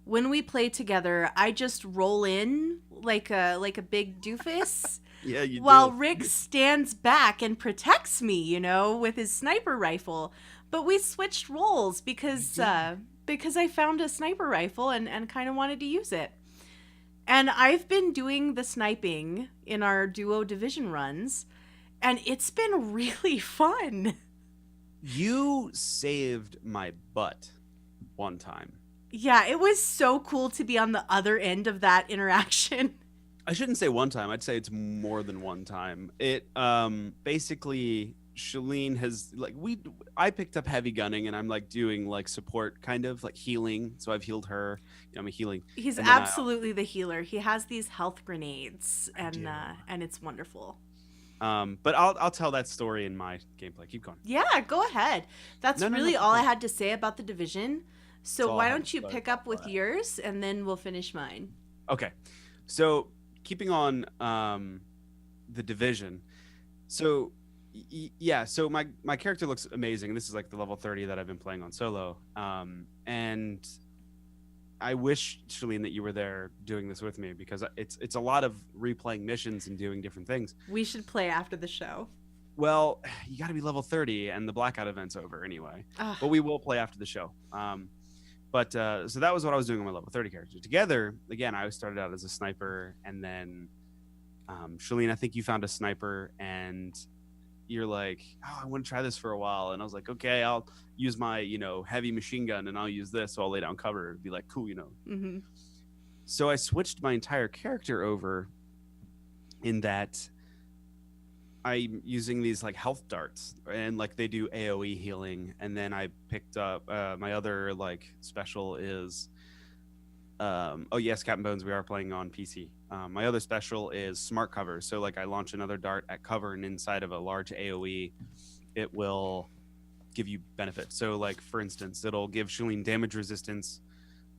when we play together, I just roll in like a big doofus. Yeah, you while do. Rick stands back and protects me, with his sniper rifle. But we switched roles because I found a sniper rifle and kind of wanted to use it. And I've been doing the sniping in our duo Division runs, and it's been really fun. You saved my butt one time. Yeah, it was so cool to be on the other end of that interaction. I shouldn't say one time. I'd say it's more than one time. It basically, Shaline has, like, I picked up heavy gunning, and I'm, like, doing, like, support, kind of like healing. So I've healed her. I'm healing. He's absolutely the healer. He has these health grenades, and it's wonderful. But I'll tell that story in my gameplay. Keep going. Yeah, go ahead. That's really all I had to say about The Division. So why don't you pick up with yours, and then we'll finish mine. Okay. So keeping on The Division. So so my character looks amazing. This is like the level 30 that I've been playing on solo. And I wish, Shaline, that you were there doing this with me, because it's a lot of replaying missions and doing different things. We should play after the show. Well, you got to be level 30, and the blackout event's over anyway. Ugh. But we will play after the show. So that was what I was doing with my level 30 character. Together, again, I started out as a sniper, and then Shaline, I think you found a sniper, and you're like, oh, I want to try this for a while. And I was like, okay, I'll use my, heavy machine gun, and I'll use this, so I'll lay down cover. It'd be like, cool, Mm-hmm. So I switched my entire character over in that I'm using these, like, health darts, and, like, they do AoE healing. And then I picked up my other, like, special is oh yes, Captain Bones, we are playing on PC. My other special is smart cover. So, like, I launch another dart at cover, and inside of a large AoE, it will give you benefits. So, like, for instance, it'll give Shaline damage resistance.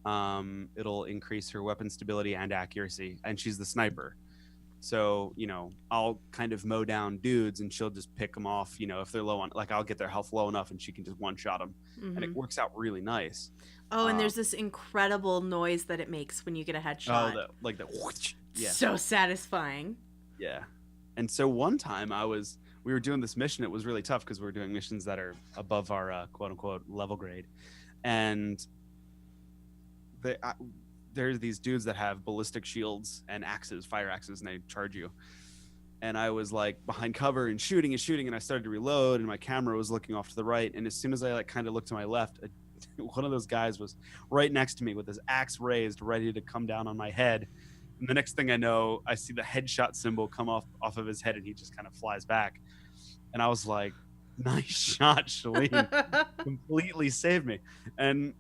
It'll increase her weapon stability and accuracy, and she's the sniper. So, I'll kind of mow down dudes, and she'll just pick them off, if they're low on, like, I'll get their health low enough, and she can just one-shot them. Mm-hmm. And it works out really nice. Oh, and there's this incredible noise that it makes when you get a headshot. Oh, like the whoosh. Yeah. So satisfying. Yeah. And so one time we were doing this mission. It was really tough because we were doing missions that are above our quote-unquote level grade. And there's these dudes that have ballistic shields and axes, fire axes, and they charge you. And I was, like, behind cover and shooting, and I started to reload, and my camera was looking off to the right. And as soon as I, like, kind of looked to my left, one of those guys was right next to me with his axe raised, ready to come down on my head. And the next thing I know, I see the headshot symbol come off of his head, and he just kind of flies back. And I was like, nice shot, Shaline. Completely saved me. And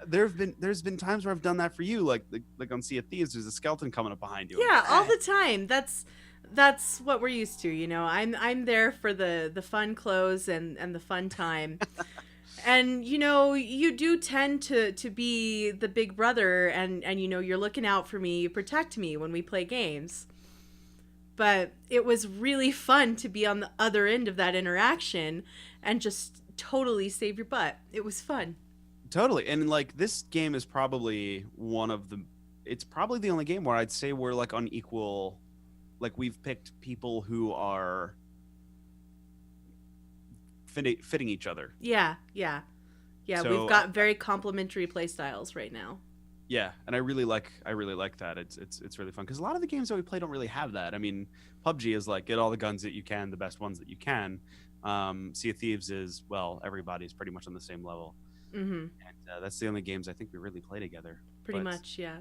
there's been times where I've done that for you, like on Sea of Thieves, there's a skeleton coming up behind you. Yeah, all the time. That's what we're used to, I'm there for the fun clothes and the fun time. And, you do tend to be the big brother, and you're looking out for me, you protect me when we play games. But it was really fun to be on the other end of that interaction and just totally save your butt. It was fun. Totally. And like this game is probably it's probably the only game where I'd say we're like on equal, like we've picked people who are fitting each other. Yeah. So, We've got very complementary play styles right now. Yeah, and I really like that. It's really fun because a lot of the games that we play don't really have that. I mean, PUBG is like get all the guns that you can, the best ones that you can. Sea of Thieves is, well, everybody's pretty much on the same level. Mm-hmm. And that's the only games I think we really play together. Pretty much, yeah.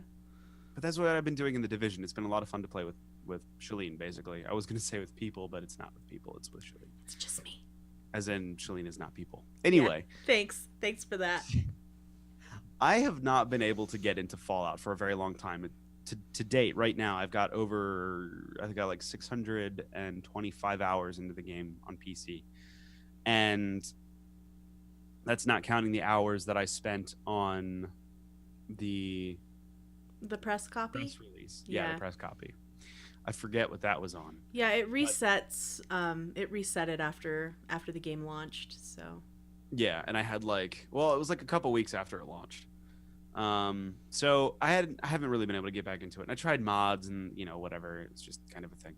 But that's what I've been doing in the Division. It's been a lot of fun to play with Shaline, basically. I was going to say with people, but it's not with people. It's with Shaline. It's just me. As in, Shaline is not people. Anyway. Yeah, thanks for that. I have not been able to get into Fallout for a very long time. To date, right now, I think I got like 625 hours into the game on PC. And that's not counting the hours that I spent on the press copy? Press release. Yeah, the press copy. I forget what that was on. Yeah, it resets. It reset it after the game launched. So. Yeah, and I had it was like a couple weeks after it launched. So I haven't really been able to get back into it. And I tried mods and whatever. It's just kind of a thing.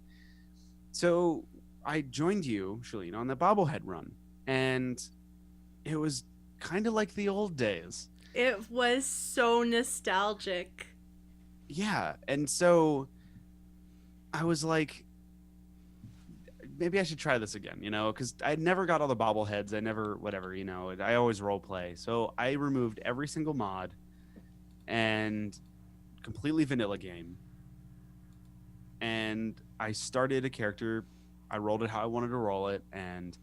So I joined you, Shaline, on the bobblehead run, and it was kind of like the old days. It was so nostalgic. Yeah, and so I was like, maybe I should try this again, because I never got all the bobbleheads. I never, whatever, I always role play. So I removed every single mod and completely vanilla game. And I started a character. I rolled it how I wanted to roll it. And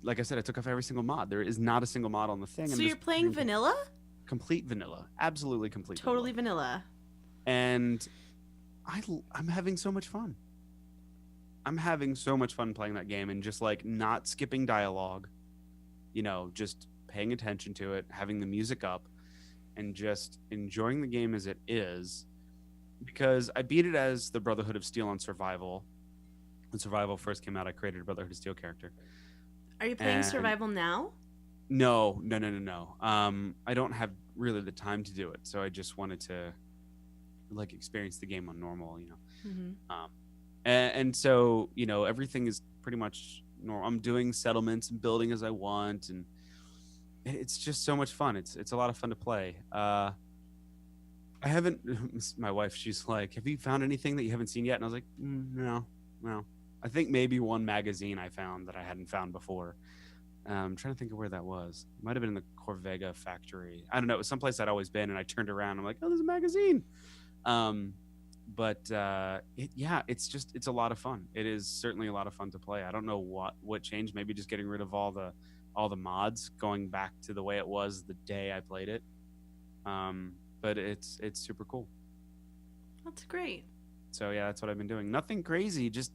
like I said, I took off every single mod. There is not a single mod on the thing. So you're playing vanilla? Complete vanilla. Absolutely complete Totally vanilla. And I'm having so much fun. I'm having so much fun playing that game and just like not skipping dialogue, just paying attention to it, having the music up, and just enjoying the game as it is. Because I beat it as the Brotherhood of Steel on Survival. When Survival first came out, I created a Brotherhood of Steel character. Are you playing Survival now? No. I don't have really the time to do it, so I just wanted to experience the game on normal, Mm-hmm. And so everything is pretty much normal. I'm doing settlements and building as I want, and it's just so much fun. It's a lot of fun to play. I haven't. My wife, she's like, "Have you found anything that you haven't seen yet?" And I was like, "No." I think maybe one magazine I found that I hadn't found before. I'm trying to think of where that was. It might have been in the Corvega factory. I don't know. It was someplace I'd always been, and I turned around. I'm like, "Oh, there's a magazine." It's a lot of fun. It is certainly a lot of fun to play. I don't know what changed. Maybe just getting rid of all the mods, going back to the way it was the day I played it. But it's super cool. That's great. So yeah, that's what I've been doing. Nothing crazy, just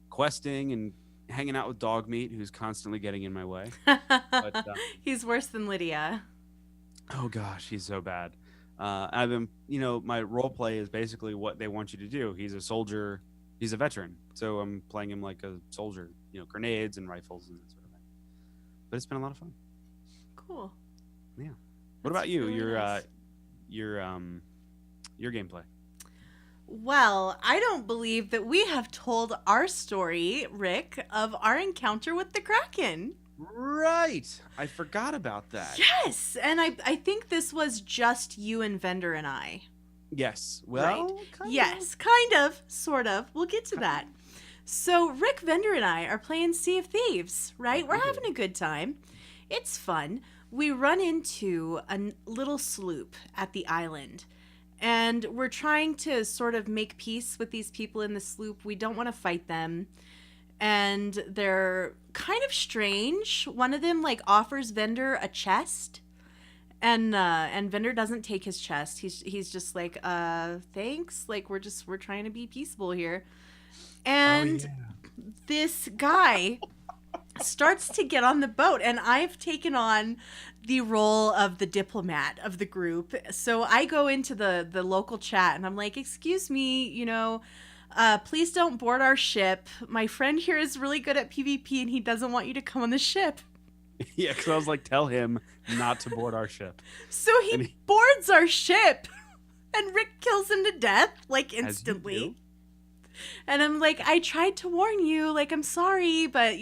questing and hanging out with Dogmeat, who's constantly getting in my way. But, he's worse than Lydia. Oh gosh, he's so bad. I've been, my role play is basically what they want you to do. He's a soldier. He's a veteran. So I'm playing him like a soldier, grenades and rifles and that sort of thing. But it's been a lot of fun. Cool. Yeah. What about you? Really nice. Your gameplay. Well, I don't believe that we have told our story, Rick, of our encounter with the Kraken. Right. I forgot about that. Yes. And I think this was just you and Vendor and I. Yes. Well, right. Kind of, sort of. We'll get to that. So Rick, Vendor, and I are playing Sea of Thieves, right? We're having a good time. It's fun. We run into a little sloop at the island. And we're trying to sort of make peace with these people in the sloop. We don't want to fight them. And they're kind of strange. One of them offers Vendor a chest. And Vendor doesn't take his chest. He's just like, thanks. We're trying to be peaceful here. And this guy starts to get on the boat, and I've taken on the role of the diplomat of the group. So I go into the local chat, and I'm like, excuse me, please don't board our ship. My friend here is really good at PvP, and he doesn't want you to come on the ship. Yeah, because I was like, tell him not to board our ship. So he boards our ship, and Rick kills him to death, like, As you instantly. do. And I'm like, I tried to warn you, like, I'm sorry, but,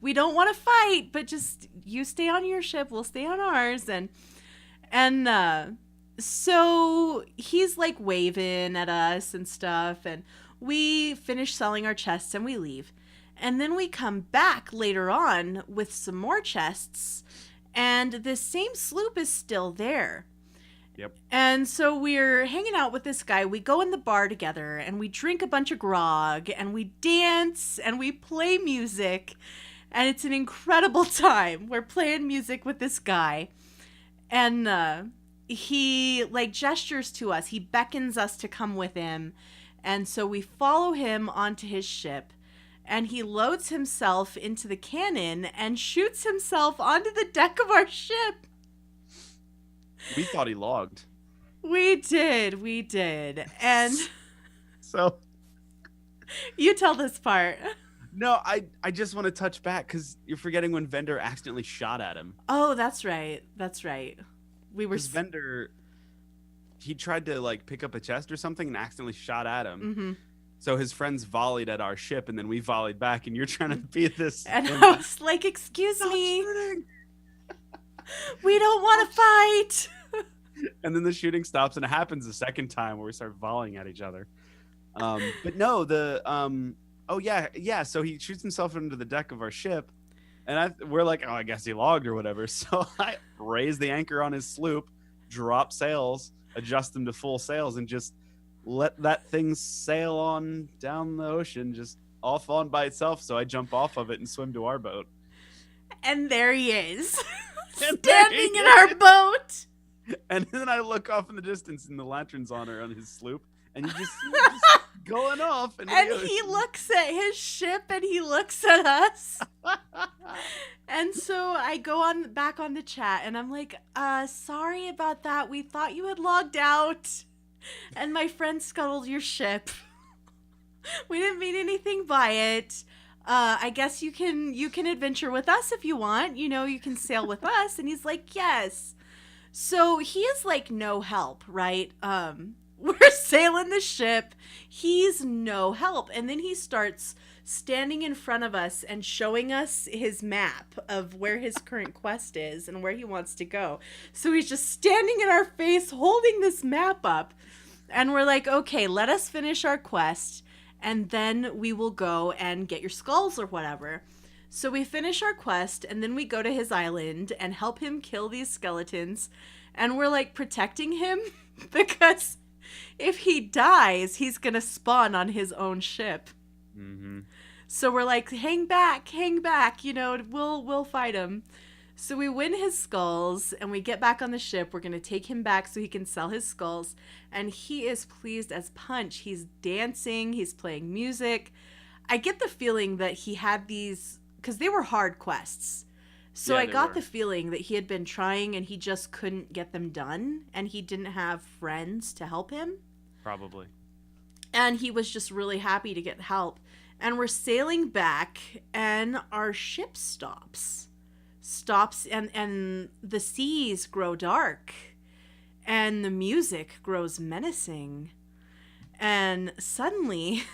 we don't want to fight, but just, you stay on your ship, we'll stay on ours. And so he's, like, waving at us and stuff, and we finish selling our chests and we leave. And then we come back later on with some more chests, and this same sloop is still there. Yep. And so we're hanging out with this guy. We go in the bar together, and we drink a bunch of grog, and we dance, and we play music, and it's an incredible time. We're playing music with this guy, and he, like, gestures to us. He beckons us to come with him, and so we follow him onto his ship. And he loads himself into the cannon and shoots himself onto the deck of our ship. We thought he logged. We did. And So, you tell this part. no, I just want to touch back because you're forgetting when Vendor accidentally shot at him. Oh, that's right. We were... Because Vendor, he tried to, like, pick up a chest or something and accidentally shot at him. Mm-hmm. So his friends volleyed at our ship, and then we volleyed back, and you're trying to beat this. And I was like, excuse me. We don't want to fight. And then the shooting stops, and it happens the second time where we start volleying at each other. But no, so he shoots himself into the deck of our ship, and we're like, oh, I guess he logged or whatever. So I raise the anchor on his sloop, drop sails, adjust them to full sails, and just let that thing sail on down the ocean, just off on by itself. So I jump off of it and swim to our boat. And there he is, And there he standing in our boat. And then I look off in the distance, and the lantern's on his sloop, and you just see it just going off. And he looks at his ship, and he looks at us. And so I go back on the chat, and I'm like, sorry about that. We thought you had logged out. And my friend scuttled your ship. We didn't mean anything by it. I guess you can adventure with us if you want. You can sail with us. And he's like, yes. So he is like no help, right? We're sailing the ship. He's no help. And then he starts standing in front of us and showing us his map of where his current quest is and where he wants to go. So he's just standing in our face holding this map up. And we're like, okay, let us finish our quest, and then we will go and get your skulls or whatever. So we finish our quest, and then we go to his island and help him kill these skeletons. And we're, like, protecting him because if he dies, he's going to spawn on his own ship. Mm-hmm. So we're like, hang back, we'll fight him. So we win his skulls, and we get back on the ship. We're going to take him back so he can sell his skulls. And he is pleased as punch. He's dancing. He's playing music. I get the feeling that he had these, because they were hard quests. So Yeah, I they got were. the feeling that he had been trying, and he just couldn't get them done. And he didn't have friends to help him. Probably. And he was just really happy to get help. And we're sailing back, and our ship stops and the seas grow dark, and the music grows menacing, and suddenly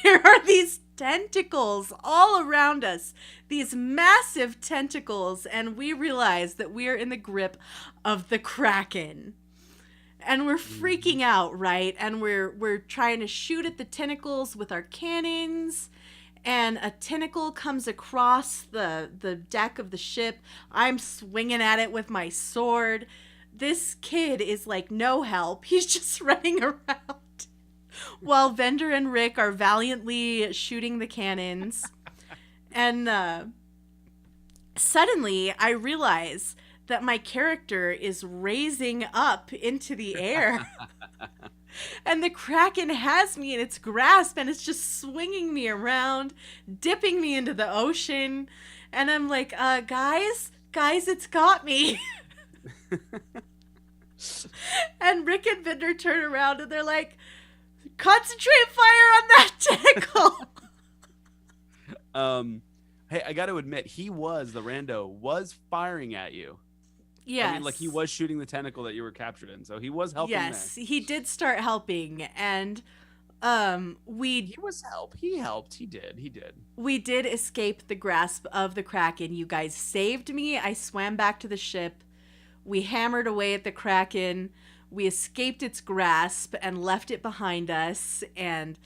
there are these tentacles all around us, these massive tentacles, and we realize that we are in the grip of the Kraken. And we're freaking out, right? And we're trying to shoot at the tentacles with our cannons, and a tentacle comes across the deck of the ship. I'm swinging at it with my sword. This kid is like no help. He's just running around while Vendor and Rick are valiantly shooting the cannons. And suddenly I realize that my character is raising up into the air. And the Kraken has me in its grasp, and it's just swinging me around, dipping me into the ocean. And I'm like, guys, it's got me. And Rick and Vendor turn around, and they're like, concentrate fire on that tentacle. Hey, I got to admit, the rando was firing at you. Yes. I mean, like he was shooting the tentacle that you were captured in, so he was helping. Yes, he did start helping, and he helped. He did. We did escape the grasp of the Kraken. You guys saved me. I swam back to the ship. We hammered away at the Kraken. We escaped its grasp and left it behind us, and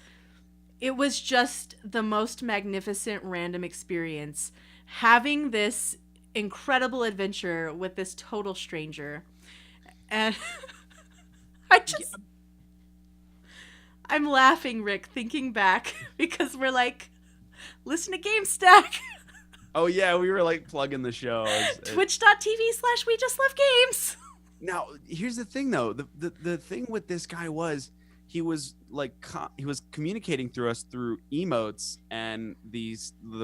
it was just the most magnificent random experience having this incredible adventure with this total stranger. And I'm laughing, Rick, thinking back because we're like, listen to Gamestack. Oh yeah, we were like plugging the show. Twitch.tv/We Just Love Games. Now, here's the thing though. The thing with this guy was he was like he was communicating through us through emotes and the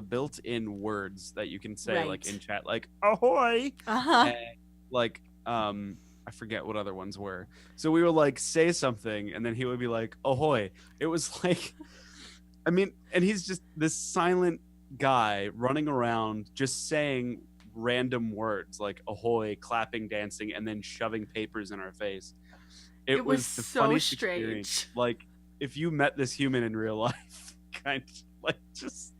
built-in words that you can say like in chat, like ahoy, and like I forget what other ones were. So we would like say something and then he would be like ahoy. It was like, I mean, and he's just this silent guy running around just saying random words like ahoy, clapping, dancing, and then shoving papers in our face. It was the so funniest strange experience. Like if you met this human in real life, kind of like just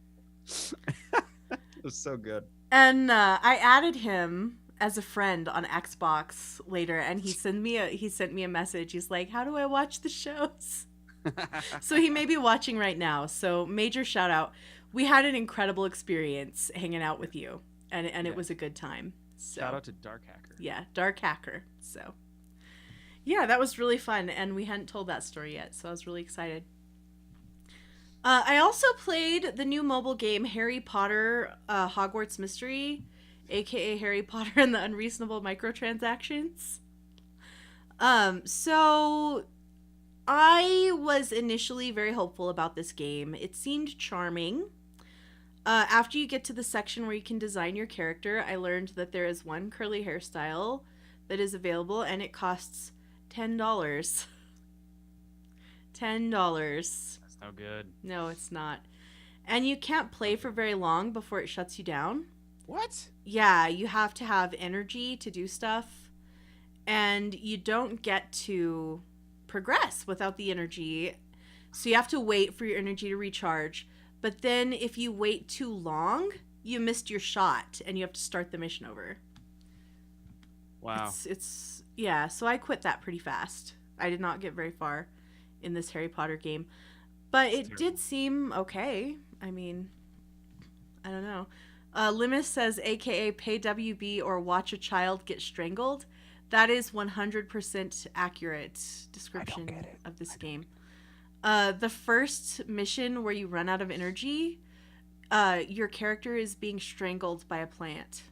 it was so good. And I added him as a friend on Xbox later, and he sent me a message. He's like, how do I watch the shows? So he may be watching right now, so major shout out. We had an incredible experience hanging out with you, and it was a good time. So shout out to Dark Hacker. Yeah, Dark Hacker. So yeah, that was really fun, and we hadn't told that story yet, so I was really excited. I also played the new mobile game Harry Potter Hogwarts Mystery, aka Harry Potter and the Unreasonable Microtransactions. So I was initially very hopeful about this game. It seemed charming. After you get to the section where you can design your character, I learned that there is one curly hairstyle that is available, and it costs $10. $10. That's no good. No, it's not. And you can't play for very long before it shuts you down. What? Yeah, you have to have energy to do stuff, and you don't get to progress without the energy. So you have to wait for your energy to recharge. But then if you wait too long, you missed your shot and you have to start the mission over. Wow. It's yeah, so I quit that pretty fast. I did not get very far in this Harry Potter game. But it did seem okay. I mean, I don't know. Limus says, aka pay WB or watch a child get strangled. That is 100% accurate description of this game. The first mission where you run out of energy, your character is being strangled by a plant.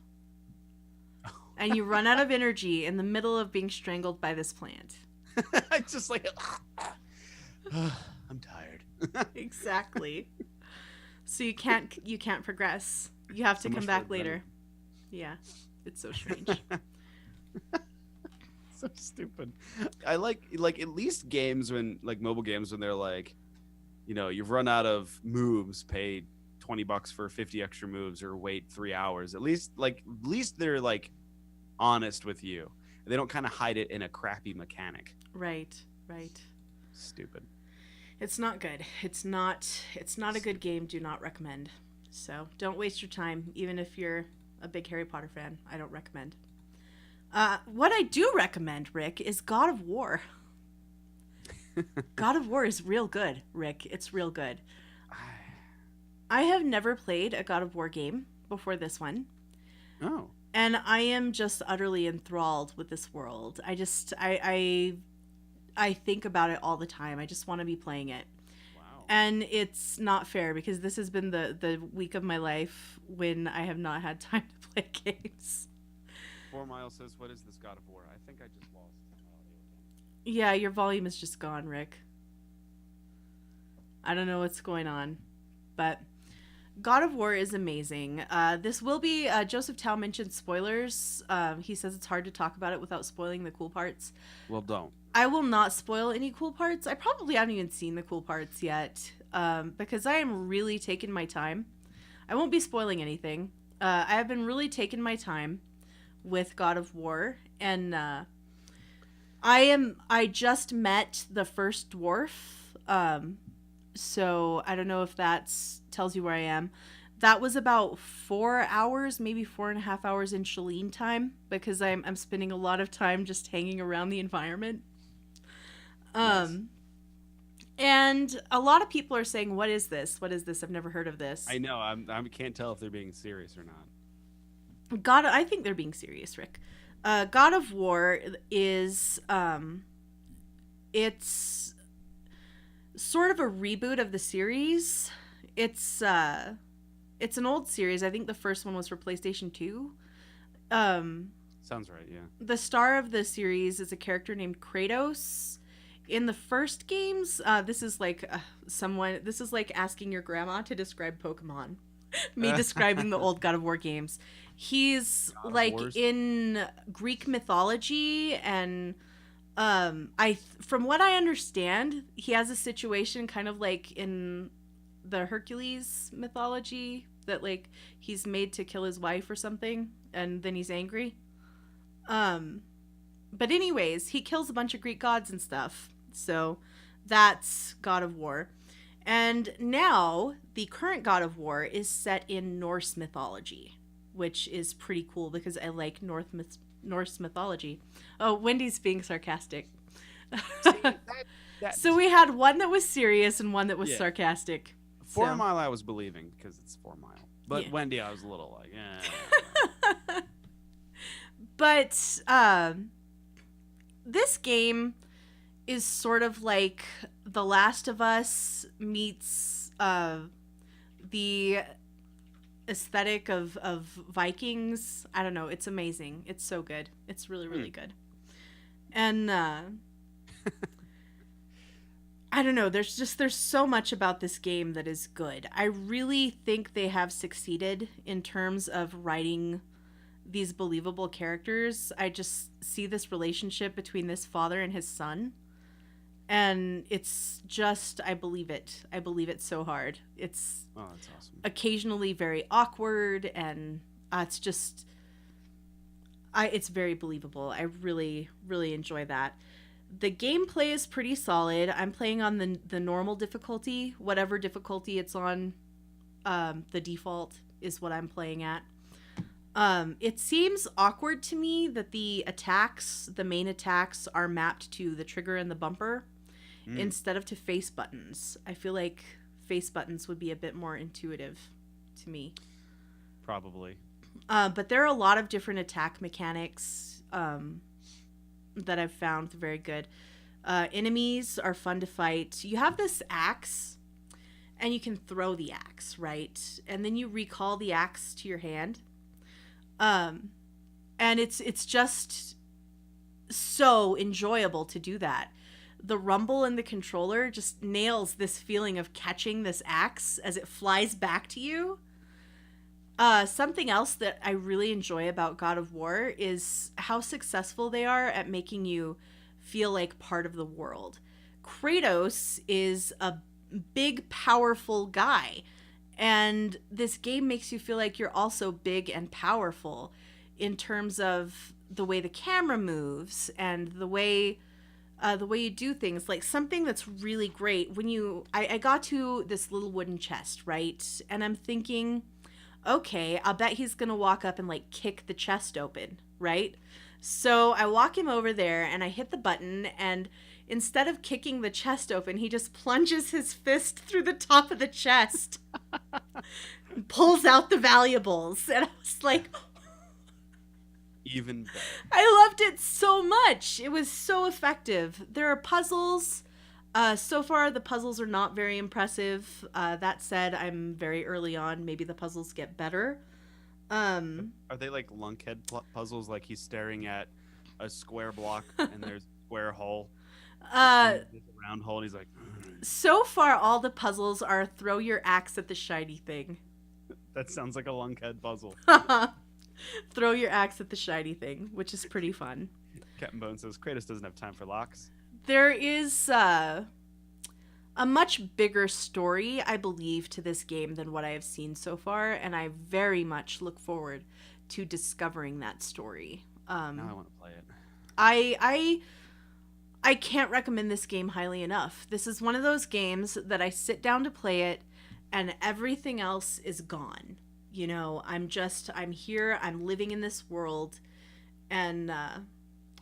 And you run out of energy in the middle of being strangled by this plant. It's just like, I'm tired. Exactly. So you can't progress. You have to come back later. Yeah, it's so strange. So stupid. I like at least games when like mobile games when they're like, you know, you've run out of moves, pay $20 for 50 extra moves, or wait 3 hours. At least they're like honest with you. They don't kind of hide it in a crappy mechanic. Right. Stupid. It's not good. It's not a good game. Do not recommend. So don't waste your time, even if you're a big Harry Potter fan. I don't recommend. What I do recommend, Rick, is God of War. God of War is real good, Rick. It's real good. I have never played a God of War game before this one. Oh. And I am just utterly enthralled with this world. I think about it all the time. I just want to be playing it. Wow. And it's not fair because this has been the week of my life when I have not had time to play games. 4 Miles says, what is this God of War? I think I just lost. Yeah, your volume is just gone, Rick. I don't know what's going on. But God of War is amazing. This will be, Joseph Tao mentioned spoilers. He says it's hard to talk about it without spoiling the cool parts. Well, don't. I will not spoil any cool parts. I probably haven't even seen the cool parts yet because I am really taking my time. I won't be spoiling anything. I have been really taking my time with God of War, and I just met the first dwarf, so I don't know if that tells you where I am. That was about 4 hours, maybe 4.5 hours in Shaline time, because I'm spending a lot of time just hanging around the environment. Nice. And a lot of people are saying, "What is this? What is this? I've never heard of this." I know. I can't tell if they're being serious or not. I think they're being serious, Rick. God of War is it's sort of a reboot of the series. It's an old series. I think the first one was for PlayStation 2. Sounds right, yeah. The star of the series is a character named Kratos. In the first games, this is like asking your grandma to describe Pokemon. Me describing the old God of War games. He's like in Greek mythology, and from what I understand, he has a situation kind of like in the Hercules mythology, that like he's made to kill his wife or something, and then he's angry. But anyways, he kills a bunch of Greek gods and stuff. So that's God of War. And now the current God of War is set in Norse mythology, which is pretty cool because I like Norse mythology. Oh, Wendy's being sarcastic. So we had one that was serious and one that was sarcastic. 4 Mile I was believing because it's 4 Mile. But Yeah. Wendy, I was a little like, eh. But this game is sort of like The Last of Us meets the aesthetic of Vikings. I don't know. It's amazing. It's so good. It's really, really good. And I don't know. There's so much about this game that is good. I really think they have succeeded in terms of writing these believable characters. I just see this relationship between this father and his son, and it's just, I believe it. I believe it so hard. It's That's awesome. occasionally very awkward, and it's very believable. I really, really enjoy that. The gameplay is pretty solid. I'm playing on the normal difficulty. Whatever difficulty it's on, the default is what I'm playing at. It seems awkward to me that the main attacks, are mapped to the trigger and the bumper instead of to face buttons. I feel like face buttons would be a bit more intuitive to me. Probably. But there are a lot of different attack mechanics that I've found very good. Enemies are fun to fight. You have this axe, and you can throw the axe, right? And then you recall the axe to your hand. And it's just so enjoyable to do that. The rumble in the controller just nails this feeling of catching this axe as it flies back to you. Something else that I really enjoy about God of War is how successful they are at making you feel like part of the world. Kratos is a big, powerful guy, and this game makes you feel like you're also big and powerful in terms of the way the camera moves and the way you do things. Like, something that's really great when I got to this little wooden chest, right? And I'm thinking, okay, I'll bet he's gonna walk up and like kick the chest open, right? So I walk him over there and I hit the button, and instead of kicking the chest open, he just plunges his fist through the top of the chest, pulls out the valuables, and I was like, Even better. I loved it so much. It was so effective. There are puzzles. So far, the puzzles are not very impressive. That said, I'm very early on. Maybe the puzzles get better. Are they like lunkhead puzzles? Like he's staring at a square block and there's a square hole, and there's a round hole, and he's like. So far, all the puzzles are throw your axe at the shiny thing. That sounds like a lunkhead puzzle. Throw your axe at the shiny thing, which is pretty fun. Captain Bone says Kratos doesn't have time for locks. There is a much bigger story, I believe, to this game than what I have seen so far, and I very much look forward to discovering that story. Now I want to play it. I can't recommend this game highly enough. This is one of those games that I sit down to play it, and everything else is gone. You know, I'm here, I'm living in this world, and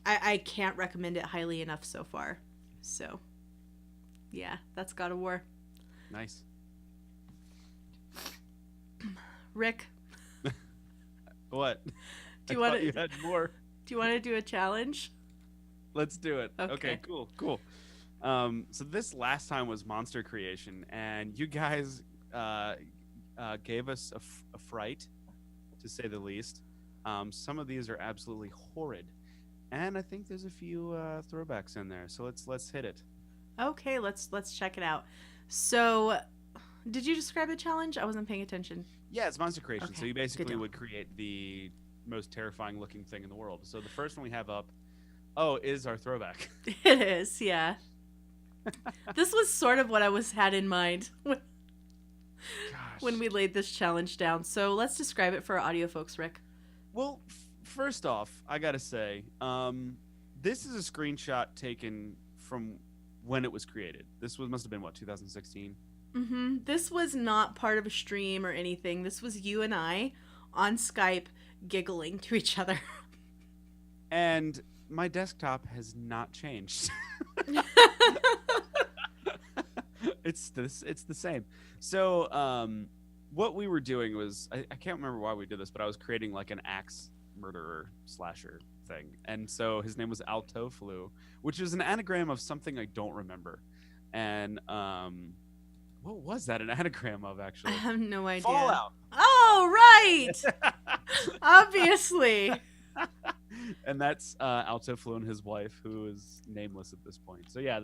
I can't recommend it highly enough so far. So, yeah, that's God of War. Nice. Rick, What? Do you I want thought you had more? do you want to do a challenge? Let's do it. Okay. Cool. So this last time was monster creation, and you guys gave us a fright, to say the least. Some of these are absolutely horrid, and I think there's a few throwbacks in there. So let's hit it. Okay, let's check it out. So, did you describe the challenge? I wasn't paying attention. Yeah, it's monster creation. Okay, So you good basically deal. would create the most terrifying looking thing in the world. So the first one we have up, is our throwback. It is, yeah. This was sort of what I had in mind Gosh. when we laid this challenge down. So let's describe it for our audio folks, Rick. Well, first off, I gotta say, this is a screenshot taken from when it was created. This must have been 2016. Mm-hmm. This was not part of a stream or anything. This was you and I on Skype giggling to each other. And my desktop has not changed. It's the same. So what we were doing was, I can't remember why we did this, but I was creating like an axe murderer slasher thing. And so his name was Alto Flu, which is an anagram of something I don't remember. And what was that an anagram of, I actually? have no idea. Fallout. Oh, right! Obviously. And that's Alto Flu and his wife, who is nameless at this point. So yeah,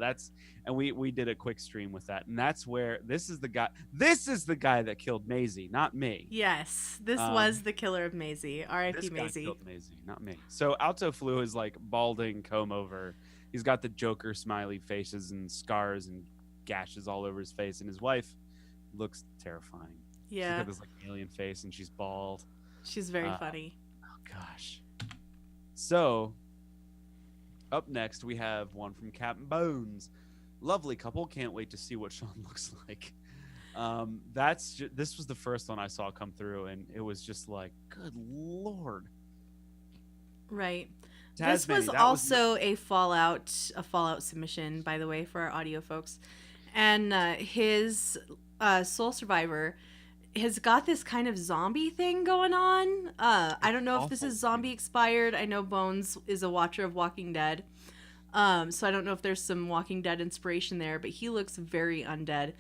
we did a quick stream with that, and that's where this is the guy that killed Maisie, not me. Yes, this was the killer of Maisie. R.I.P. This guy Maisie. killed Maisie, not me. So Alto Flu is like balding, comb over. He's got the Joker smiley faces and scars and gashes all over his face, and his wife looks terrifying. She's Yeah, got this like alien face, and she's bald. she's very funny. Oh gosh. So, up next we have one from Captain Bones. Lovely couple. Can't wait to see what Sean looks like. This was the first one I saw come through, and it was just like, good lord. Right. This Tasmany, was also a Fallout submission, by the way, for our audio folks. And his Soul Survivor has got this kind of zombie thing going on. I don't know if this is zombie expired. I know Bones is a watcher of Walking Dead. So I don't know if there's some Walking Dead inspiration there, but he looks very undead.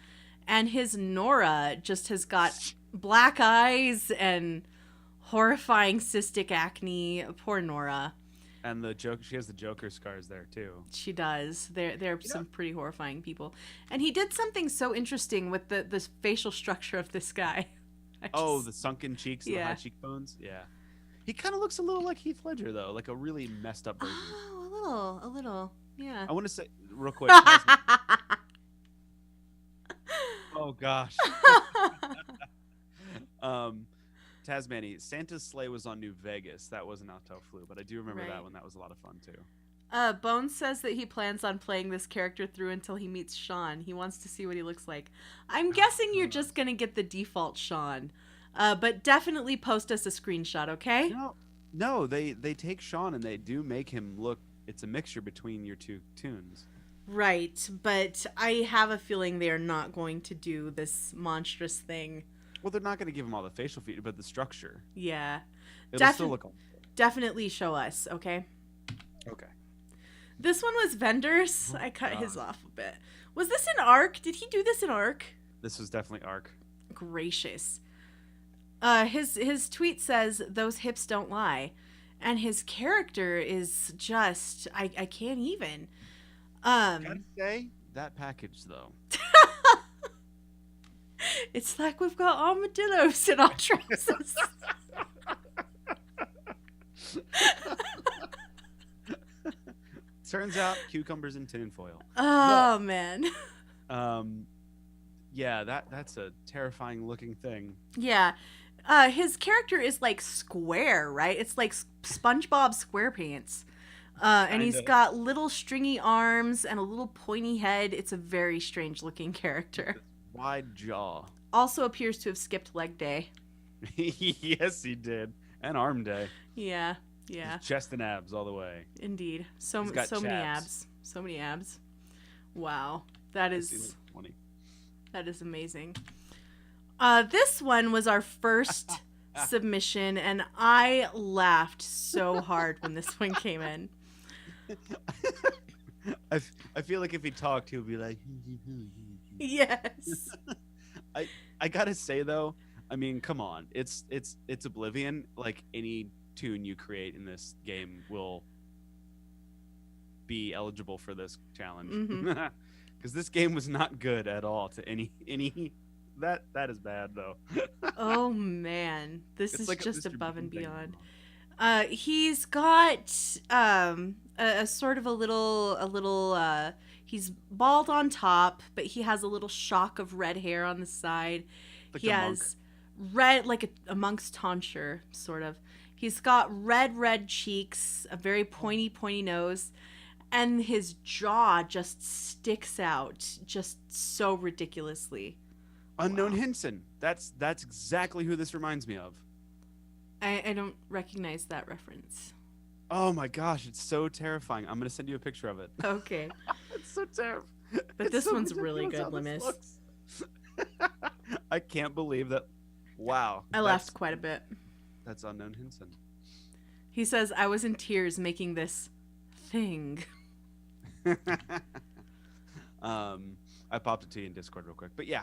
And his Nora just has got black eyes and horrifying cystic acne. Poor Nora. And she has the Joker scars there too. She does. They're some pretty horrifying people. And he did something so interesting with the facial structure of this guy. The sunken cheeks and the Yeah. high cheekbones. Yeah. He kind of looks a little like Heath Ledger, though, like a really messed up version. Oh, a little. Yeah. I want to say real quick. Oh gosh. Tasmania, Santa's sleigh was on New Vegas. That wasn't Alto Flu, but I do remember Right. that one. That was a lot of fun too. Bones says that he plans on playing this character through until he meets Sean. He wants to see what he looks like. I'm guessing you're just gonna get the default Sean, but definitely post us a screenshot, okay? No, they take Sean and they do make him look. It's a mixture between your two tunes. Right, but I have a feeling they are not going to do this monstrous thing. Well, they're not going to give him all the facial features, but the structure. Yeah. It'll still look. Definitely show us, okay? Okay. This one was Vendors. I cut God. his off a bit. Was this in Arc? Did he do this in Arc? This was definitely Arc. Gracious. His tweet says, "Those hips don't lie," and his character is just I can't even. Gotta say that package though. It's like we've got armadillos in our trousers. Turns out cucumbers and tinfoil. Oh man. Yeah, that's a terrifying looking thing. Yeah. His character is like square, right? It's like SpongeBob SquarePants. And he's Kinda. got little stringy arms and a little pointy head. It's a very strange looking character. Wide jaw. Also appears to have skipped leg day. Yes, he did. And arm day. Yeah, yeah, Chest and abs all the way. indeed. He's So got many chaps. abs. So many abs. Wow. That I've seen is like 20. that is amazing. This one was our first submission, and I laughed so hard when this one came in. I feel like if he talked, he would be like. Yes. I gotta say though, I mean, come on, it's Oblivion. Like any tune you create in this game will be eligible for this challenge, Mhm. because this game was not good at all to any. That is bad though. Oh man, this It's is like a just above and distribution thing. beyond. He's got a sort of a little he's bald on top, but he has a little shock of red hair on the side. Like He a monk. has red, like a monk's tonsure, sort of. He's got red cheeks, a very pointy nose, and his jaw just sticks out just so ridiculously. Unknown Hinson. That's exactly who this reminds me of. I don't recognize that reference. Oh my gosh, it's so terrifying. I'm gonna send you a picture of it. Okay. It's so terrible. But this one's really good, Limus. I can't believe that. Wow. I laughed quite a bit. That's Unknown Hinson. He says, I was in tears making this thing. I popped it to you in Discord real quick, but yeah.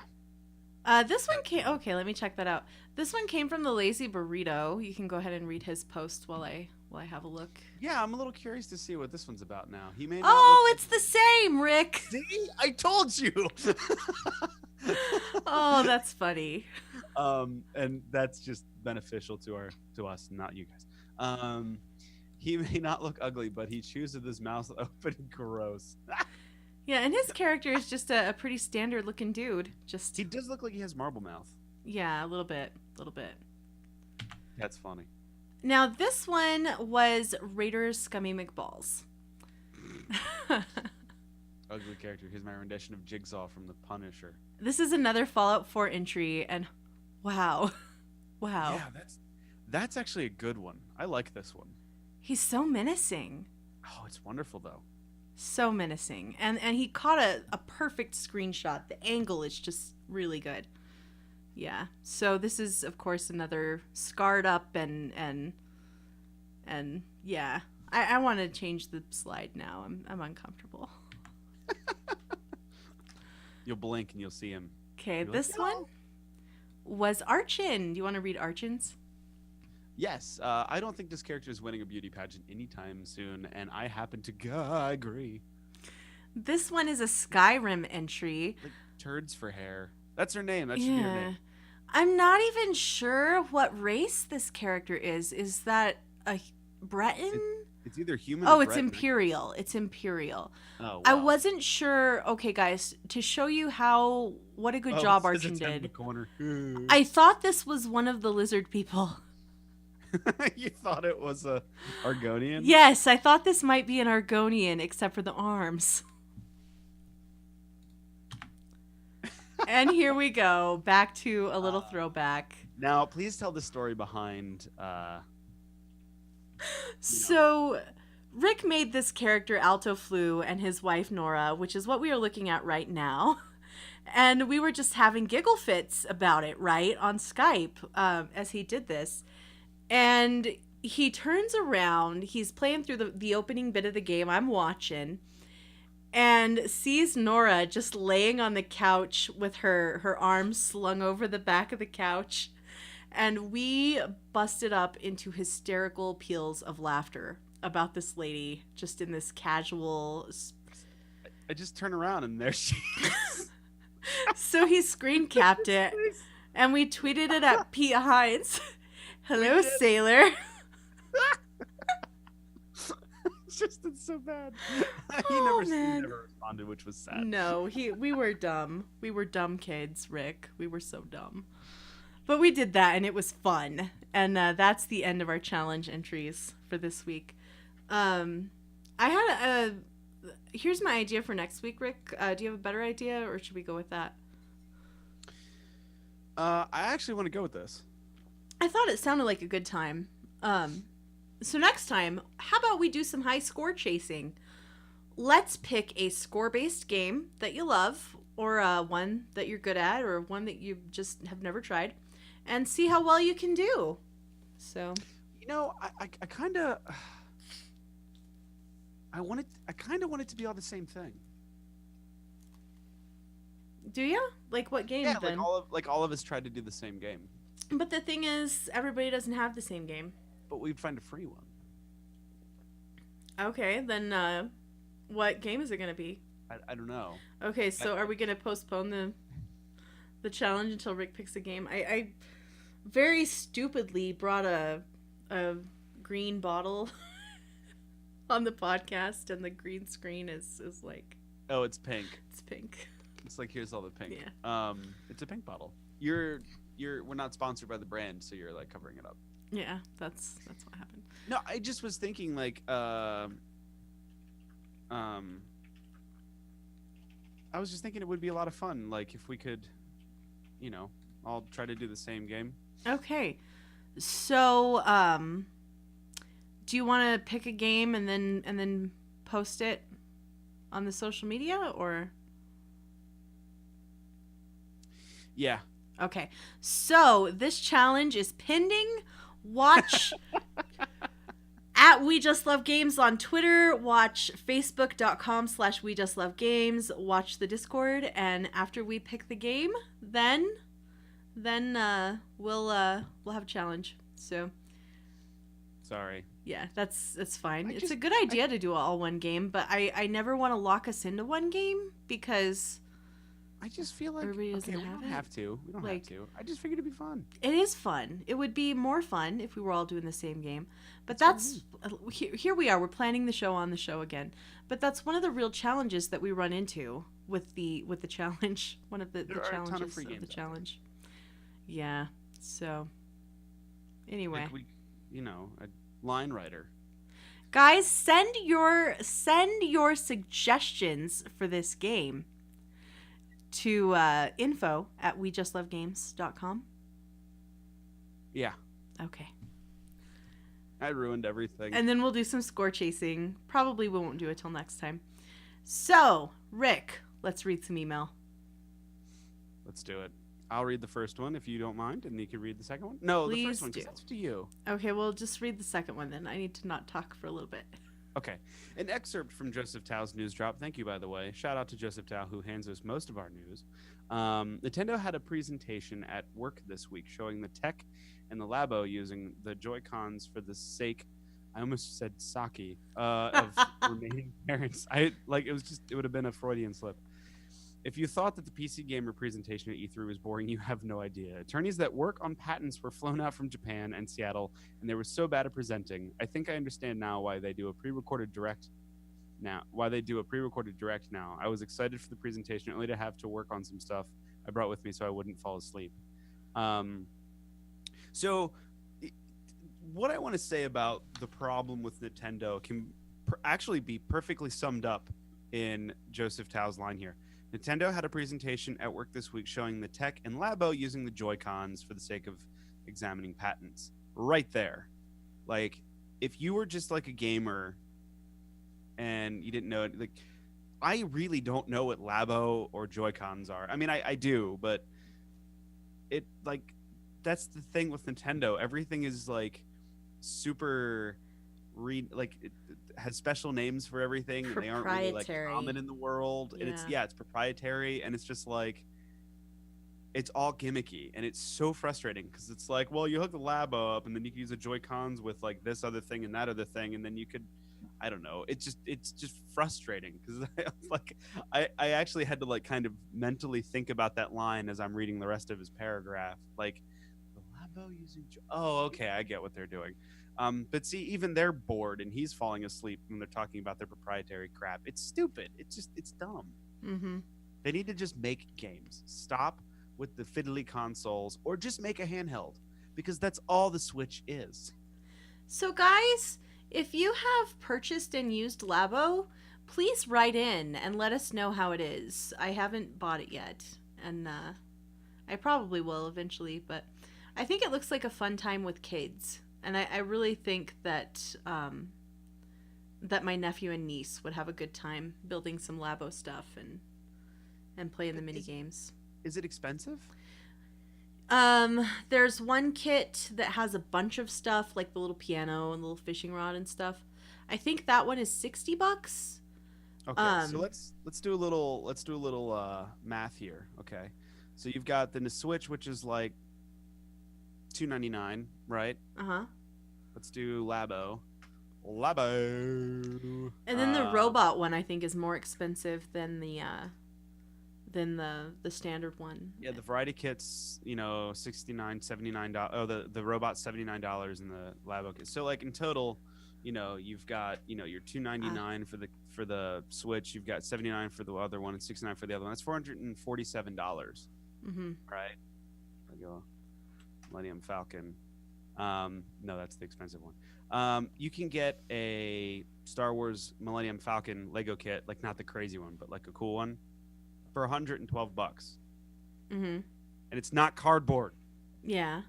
This one came... Okay, let me check that out. This one came from the Lazy Burrito. You can go ahead and read his post while I have a look. Yeah, I'm a little curious to see what this one's about now. He may not Oh, look- it's the same, Rick! See? I told you! Oh, that's funny. And that's just beneficial to us, not you guys. He may not look ugly, but he chews with his mouth open. Gross. Yeah, and his character is just a pretty standard looking dude. Just He does look like he has marble mouth. yeah, a little bit. That's funny. Now this one was Raiders Scummy McBalls. Ugly character. Here's my rendition of Jigsaw from The Punisher. This is another Fallout 4 entry, and wow. Yeah, that's actually a good one. I like this one. He's so menacing. Oh, it's wonderful though. So menacing. And he caught a perfect screenshot. The angle is just really good. Yeah. So this is of course another scarred up and yeah. I want to change the slide now. I'm uncomfortable. You'll blink and you'll see him. Okay, You're like, this one was Archin. Do you want to read Archin's? Yes, I don't think this character is winning a beauty pageant anytime soon, and I happen to agree. This one is a Skyrim entry. Like turds for hair. That's her name. That should be her name. I'm not even sure what race this character is. Is that a Breton? It's either human. Oh, or it's Breton. Imperial. It's Imperial. Oh, wow. I wasn't sure. Okay, guys, to show you what a good job it says Archin it's in the did. corner. I thought this was one of the lizard people. You thought it was a Argonian? Yes, I thought this might be an Argonian, except for the arms. And here we go, back to a little throwback. Now, please tell the story behind. So, Rick made this character Alto Flu and his wife Nora, which is what we are looking at right now. And we were just having giggle fits about it, right, on Skype as he did this. And he turns around, he's playing through the opening bit of the game I'm watching, and sees Nora just laying on the couch with her arms slung over the back of the couch. And we busted up into hysterical peals of laughter about this lady just in this casual... I just turn around and there she is. So he screen capped it, and we tweeted it at Pete Hines. Hello, sailor. it's so bad. Oh, he man. never responded, which was sad. No, we were dumb. We were dumb kids, Rick. We were so dumb. But we did that, and it was fun. And that's the end of our challenge entries for this week. I had here's my idea for next week, Rick. Do you have a better idea, or should we go with that? I actually want to go with this. I thought it sounded like a good time. So next time, how about we do some high score chasing? Let's pick a score-based game that you love, or one that you're good at, or one that you just have never tried, and see how well you can do. So, I kind of, I kind of want it to be all the same thing. do you? Like what game Yeah, then? like all of us tried to do the same game, But the thing is, everybody doesn't have the same game. but we'd find a free one. Okay, then what game is it going to be? I don't know. Okay, so are we going to postpone the challenge until Rick picks a game? I very stupidly brought a green bottle on the podcast, and the green screen is like, Oh, it's pink. it's pink. It's like, here's all the pink. Yeah. It's a pink bottle. We're not sponsored by the brand, so you're like covering it up. Yeah, that's what happened. No, I just was thinking like I was just thinking it would be a lot of fun, like if we could, all try to do the same game. Okay, so do you want to pick a game and then post it on the social media, or? Yeah. Okay, so this challenge is pending. Watch at We Just Love Games on Twitter. Watch facebook.com/We Just Love Games. Watch the Discord, and after we pick the game, then we'll have a challenge. So Sorry. yeah, that's fine. It's a good idea to do all one game, but I never want to lock us into one game because I just feel like everybody doesn't we have don't it. have to. We don't Like- have to. I just figured it'd be fun. it is fun. It would be more fun if we were all doing the same game. But That's here we are. We're planning the show on the show again. But that's one of the real challenges that we run into with the challenge. One of the There are a ton of challenges free of the games out there. challenge. Yeah. So anyway, Like a line writer. guys, send your suggestions for this game to info@wejustlovegames.com. Yeah. Okay. I ruined everything. And then we'll do some score chasing. Probably we won't do it till next time. So, Rick, let's read some email. Let's do it. I'll read the first one if you don't mind, and you can read the second one. No, the Please first one, because do. that's to you. Okay, well, just read the second one then. I need to not talk for a little bit. Okay. An excerpt from Joseph Tao's news drop. Thank you, by the way. Shout out to Joseph Tao, who hands us most of our news. Nintendo had a presentation at work this week showing the tech and the Labo using the Joy-Cons for the sake, I almost said sake, of remaining parents. It would have been a Freudian slip. If you thought that the PC Gamer presentation at E3 was boring, you have no idea. Attorneys that work on patents were flown out from Japan and Seattle, and they were so bad at presenting. I think I understand now why they do a pre-recorded direct now. I was excited for the presentation, only to have to work on some stuff I brought with me so I wouldn't fall asleep. What I want to say about the problem with Nintendo can actually be perfectly summed up in Joseph Tao's line here. Nintendo had a presentation at work this week showing the tech and Labo using the Joy-Cons for the sake of examining patents. Right there. Like, if you were just like a gamer and you didn't know it, like, I really don't know what Labo or Joy-Cons are. I mean, I do, but it, like, that's the thing with Nintendo. Everything is, like, super it has special names for everything, and they aren't really like common in the world. And it's proprietary, and it's just like it's all gimmicky, and it's so frustrating because it's like, well, you hook the Labo up, and then you can use the Joy-Cons with like this other thing and that other thing, and then you could, I don't know. It's just frustrating because like I actually had to like kind of mentally think about that line as I'm reading the rest of his paragraph. Like the Labo using oh, okay, I get what they're doing. But see, even they're bored and he's falling asleep when they're talking about their proprietary crap. It's stupid. It's dumb. Mm-hmm. They need to just make games. Stop with the fiddly consoles, or just make a handheld, because that's all the Switch is. So, guys, if you have purchased and used Labo, please write in and let us know how it is. I haven't bought it yet, and I probably will eventually, but I think it looks like a fun time with kids. And I really think that that my nephew and niece would have a good time building some Labo stuff and playing the mini games. Is it expensive? There's one kit that has a bunch of stuff, like the little piano and the little fishing rod and stuff. I think that one is $60. Okay, so let's do a little math here. Okay, so you've got the Switch, which is like $299, right? Uh-huh. Let's do Labo. And And then the robot one, I think, is more expensive than the standard one. Yeah, the variety kit's, $69, $79. Oh, the robot's $79 in the Labo kit. So like in total, you've got, your $299 for the Switch, you've got $79 for the other one and $69 for the other one. That's $447. Mm-hmm. Right? I go Millennium Falcon. No, that's the expensive one. You can get a Star Wars Millennium Falcon Lego kit, like not the crazy one, but like a cool one, for $112. Mm-hmm. And it's not cardboard. Yeah.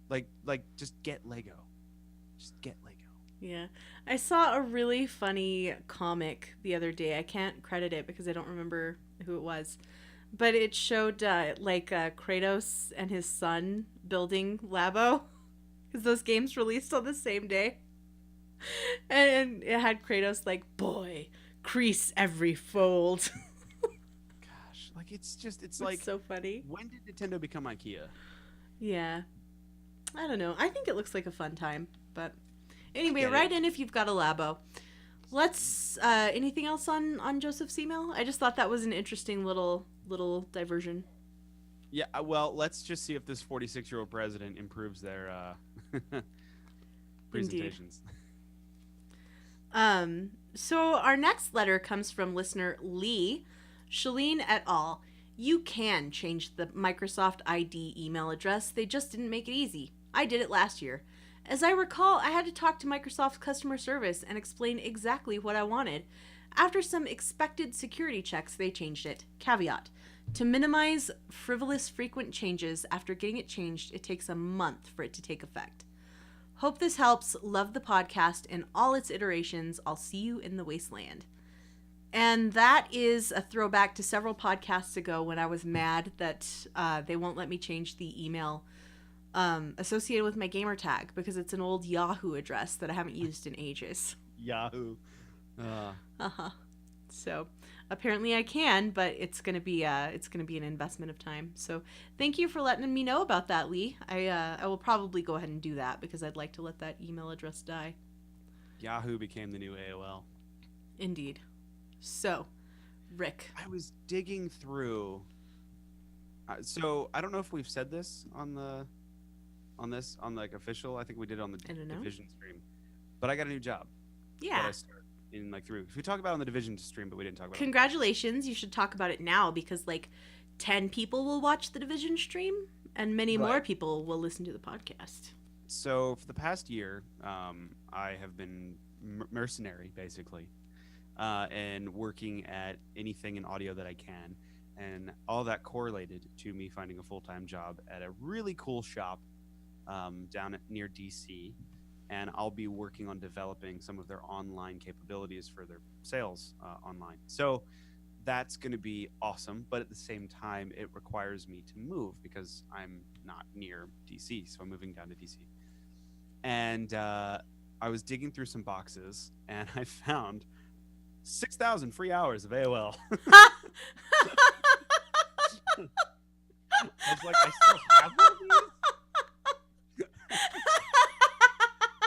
Like just get Lego. Just get Lego. Yeah. I saw a really funny comic the other day. I can't credit it because I don't remember who it was. But it showed Kratos and his son building Labo. Because those games released on the same day. And it had Kratos like, boy, crease every fold. Gosh, like it's like so funny. When did Nintendo become IKEA? Yeah. I don't know. I think it looks like a fun time. But anyway, write in if you've got a Labo. Let's anything else on Joseph's email? I just thought that was an interesting little diversion. Yeah, well, let's just see if this 46-year-old president improves their presentations. So our next letter comes from listener Lee. Shaline et al. You can change the Microsoft ID email address. They just didn't make it easy. I did it last year. As I recall, I had to talk to Microsoft's customer service and explain exactly what I wanted. After some expected security checks, they changed it. Caveat: to minimize frivolous frequent changes, after getting it changed, it takes a month for it to take effect. Hope this helps. Love the podcast and all its iterations. I'll see you in the wasteland. And that is a throwback to several podcasts ago when I was mad that they won't let me change the email associated with my gamer tag because it's an old Yahoo address that I haven't used in ages. Yahoo. So apparently I can, but it's gonna be an investment of time. So thank you for letting me know about that, Lee. I will probably go ahead and do that because I'd like to let that email address die. Yahoo became the new AOL. Indeed. So, Rick. I was digging through. So I don't know if we've said this on like official. I think we did it on the Division stream. But I got a new job. Yeah. That I started in like 3 weeks. We talked about it on the Division stream, but we didn't talk about Congratulations. You should talk about it now because like 10 people will watch the Division stream and many more people will listen to the podcast. So for the past year, I have been mercenary basically. And working at anything in audio that I can. And all that correlated to me finding a full-time job at a really cool shop down near DC. And I'll be working on developing some of their online capabilities for their sales online. So that's going to be awesome. But at the same time, it requires me to move because I'm not near DC. So I'm moving down to DC. And I was digging through some boxes and I found 6,000 free hours of AOL. I was like, I still have one of these?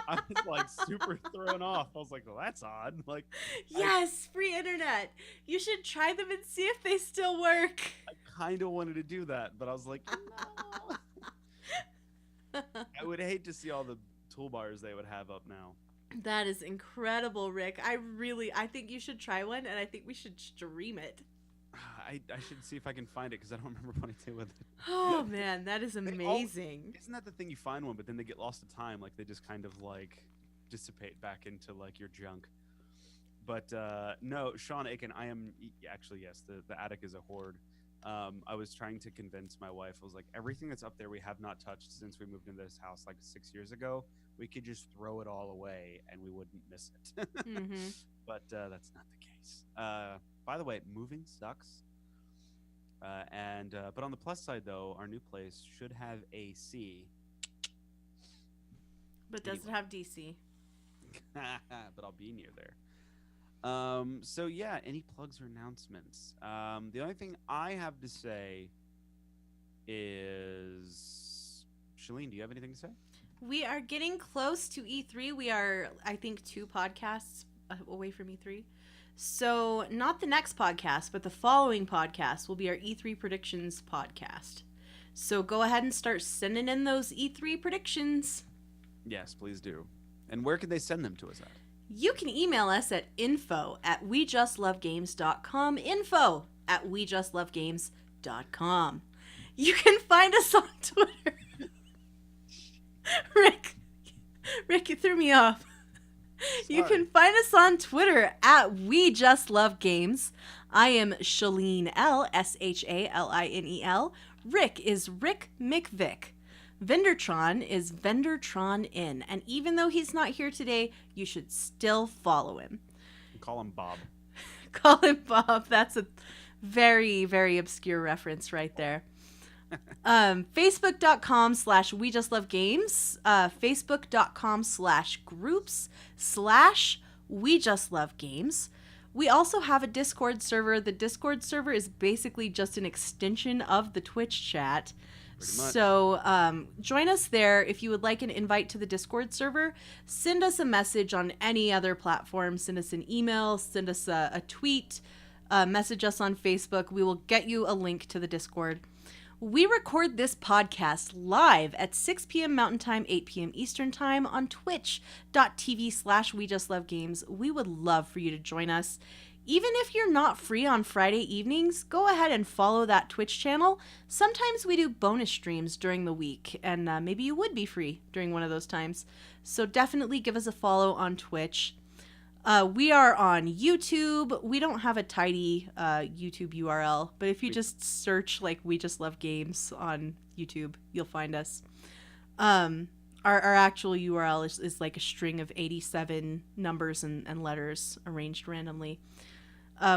I was like super thrown off. I was like, well, that's odd. Like, yes, free internet. You should try them and see if they still work. I kind of wanted to do that, but I was like, no. I would hate to see all the toolbars they would have up now. That is incredible, Rick. I think you should try one, and I think we should stream it. I should see if I can find it because I don't remember what I did with it. Oh man, that is amazing. Isn't that the thing? You find one, but then they get lost to time. Like they just kind of like dissipate back into like your junk. But no, Sean Aiken, I am actually yes. The attic is a hoard. I was trying to convince my wife. I was like, everything that's up there we have not touched since we moved into this house like 6 years ago. We could just throw it all away and we wouldn't miss it. Mm-hmm. But that's not the case. By the way, moving sucks. But on the plus side, though, our new place should have AC. But does it have DC? But I'll be near there. So yeah, any plugs or announcements? The only thing I have to say is, Shaline, do you have anything to say? We are getting close to E3. We are, I think, 2 podcasts away from E3. So not the next podcast, but the following podcast will be our E3 predictions podcast. So go ahead and start sending in those E3 predictions. Yes, please do. And where can they send them to us at? You can email us at info@wejustlovegames.com, info@wejustlovegames.com. You can find us on Twitter. Rick, you threw me off. Sorry. You can find us on Twitter at WeJustLoveGames. I am Shaline L, ShaLinel. Rick is Rick McVick. Vendortron is Vendortron in. And even though he's not here today, you should still follow him. Call him Bob. Call him Bob. That's a very, very obscure reference right there. Facebook.com/WeJustLoveGames, Facebook.com/groups/WeJustLoveGames. We also have a Discord server. The Discord server is basically just an extension of the Twitch chat. Pretty much. So join us there. If you would like an invite to the Discord server, send us a message on any other platform. Send us an email, send us a tweet, message us on Facebook. We will get you a link to the Discord. We record this podcast live at 6 p.m. Mountain Time, 8 p.m. Eastern Time on twitch.tv/WeJustLoveGames. We would love for you to join us. Even if you're not free on Friday evenings, go ahead and follow that Twitch channel. Sometimes we do bonus streams during the week, and maybe you would be free during one of those times. So definitely give us a follow on Twitch. We are on YouTube. We don't have a tidy YouTube URL, but if you just search like We Just Love Games on YouTube, you'll find us. Our actual URL is like a string of 87 numbers and letters arranged randomly.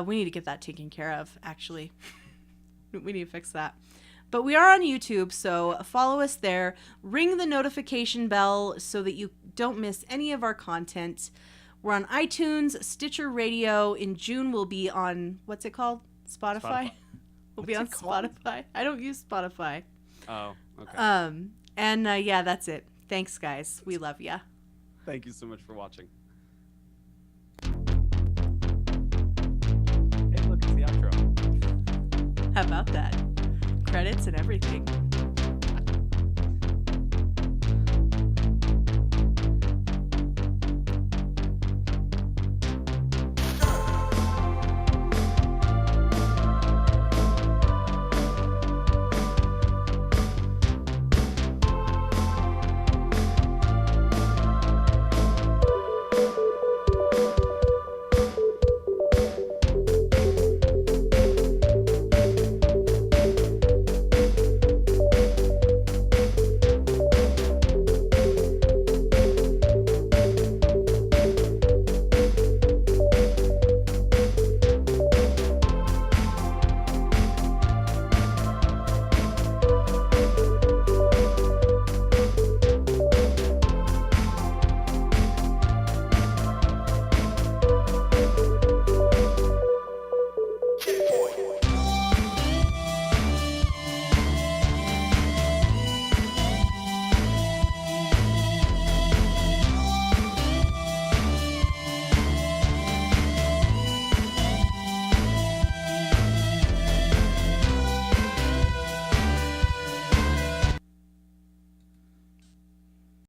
We need to get that taken care of, actually. We need to fix that. But we are on YouTube, so follow us there. Ring the notification bell so that you don't miss any of our content. We're on iTunes, Stitcher Radio. In June, we'll be on, what's it called? Spotify? We'll be on Spotify. I don't use Spotify. Oh, okay. Yeah, that's it. Thanks, guys. We love ya. Thank you so much for watching. Hey, look, it's the outro. How about that? Credits and everything.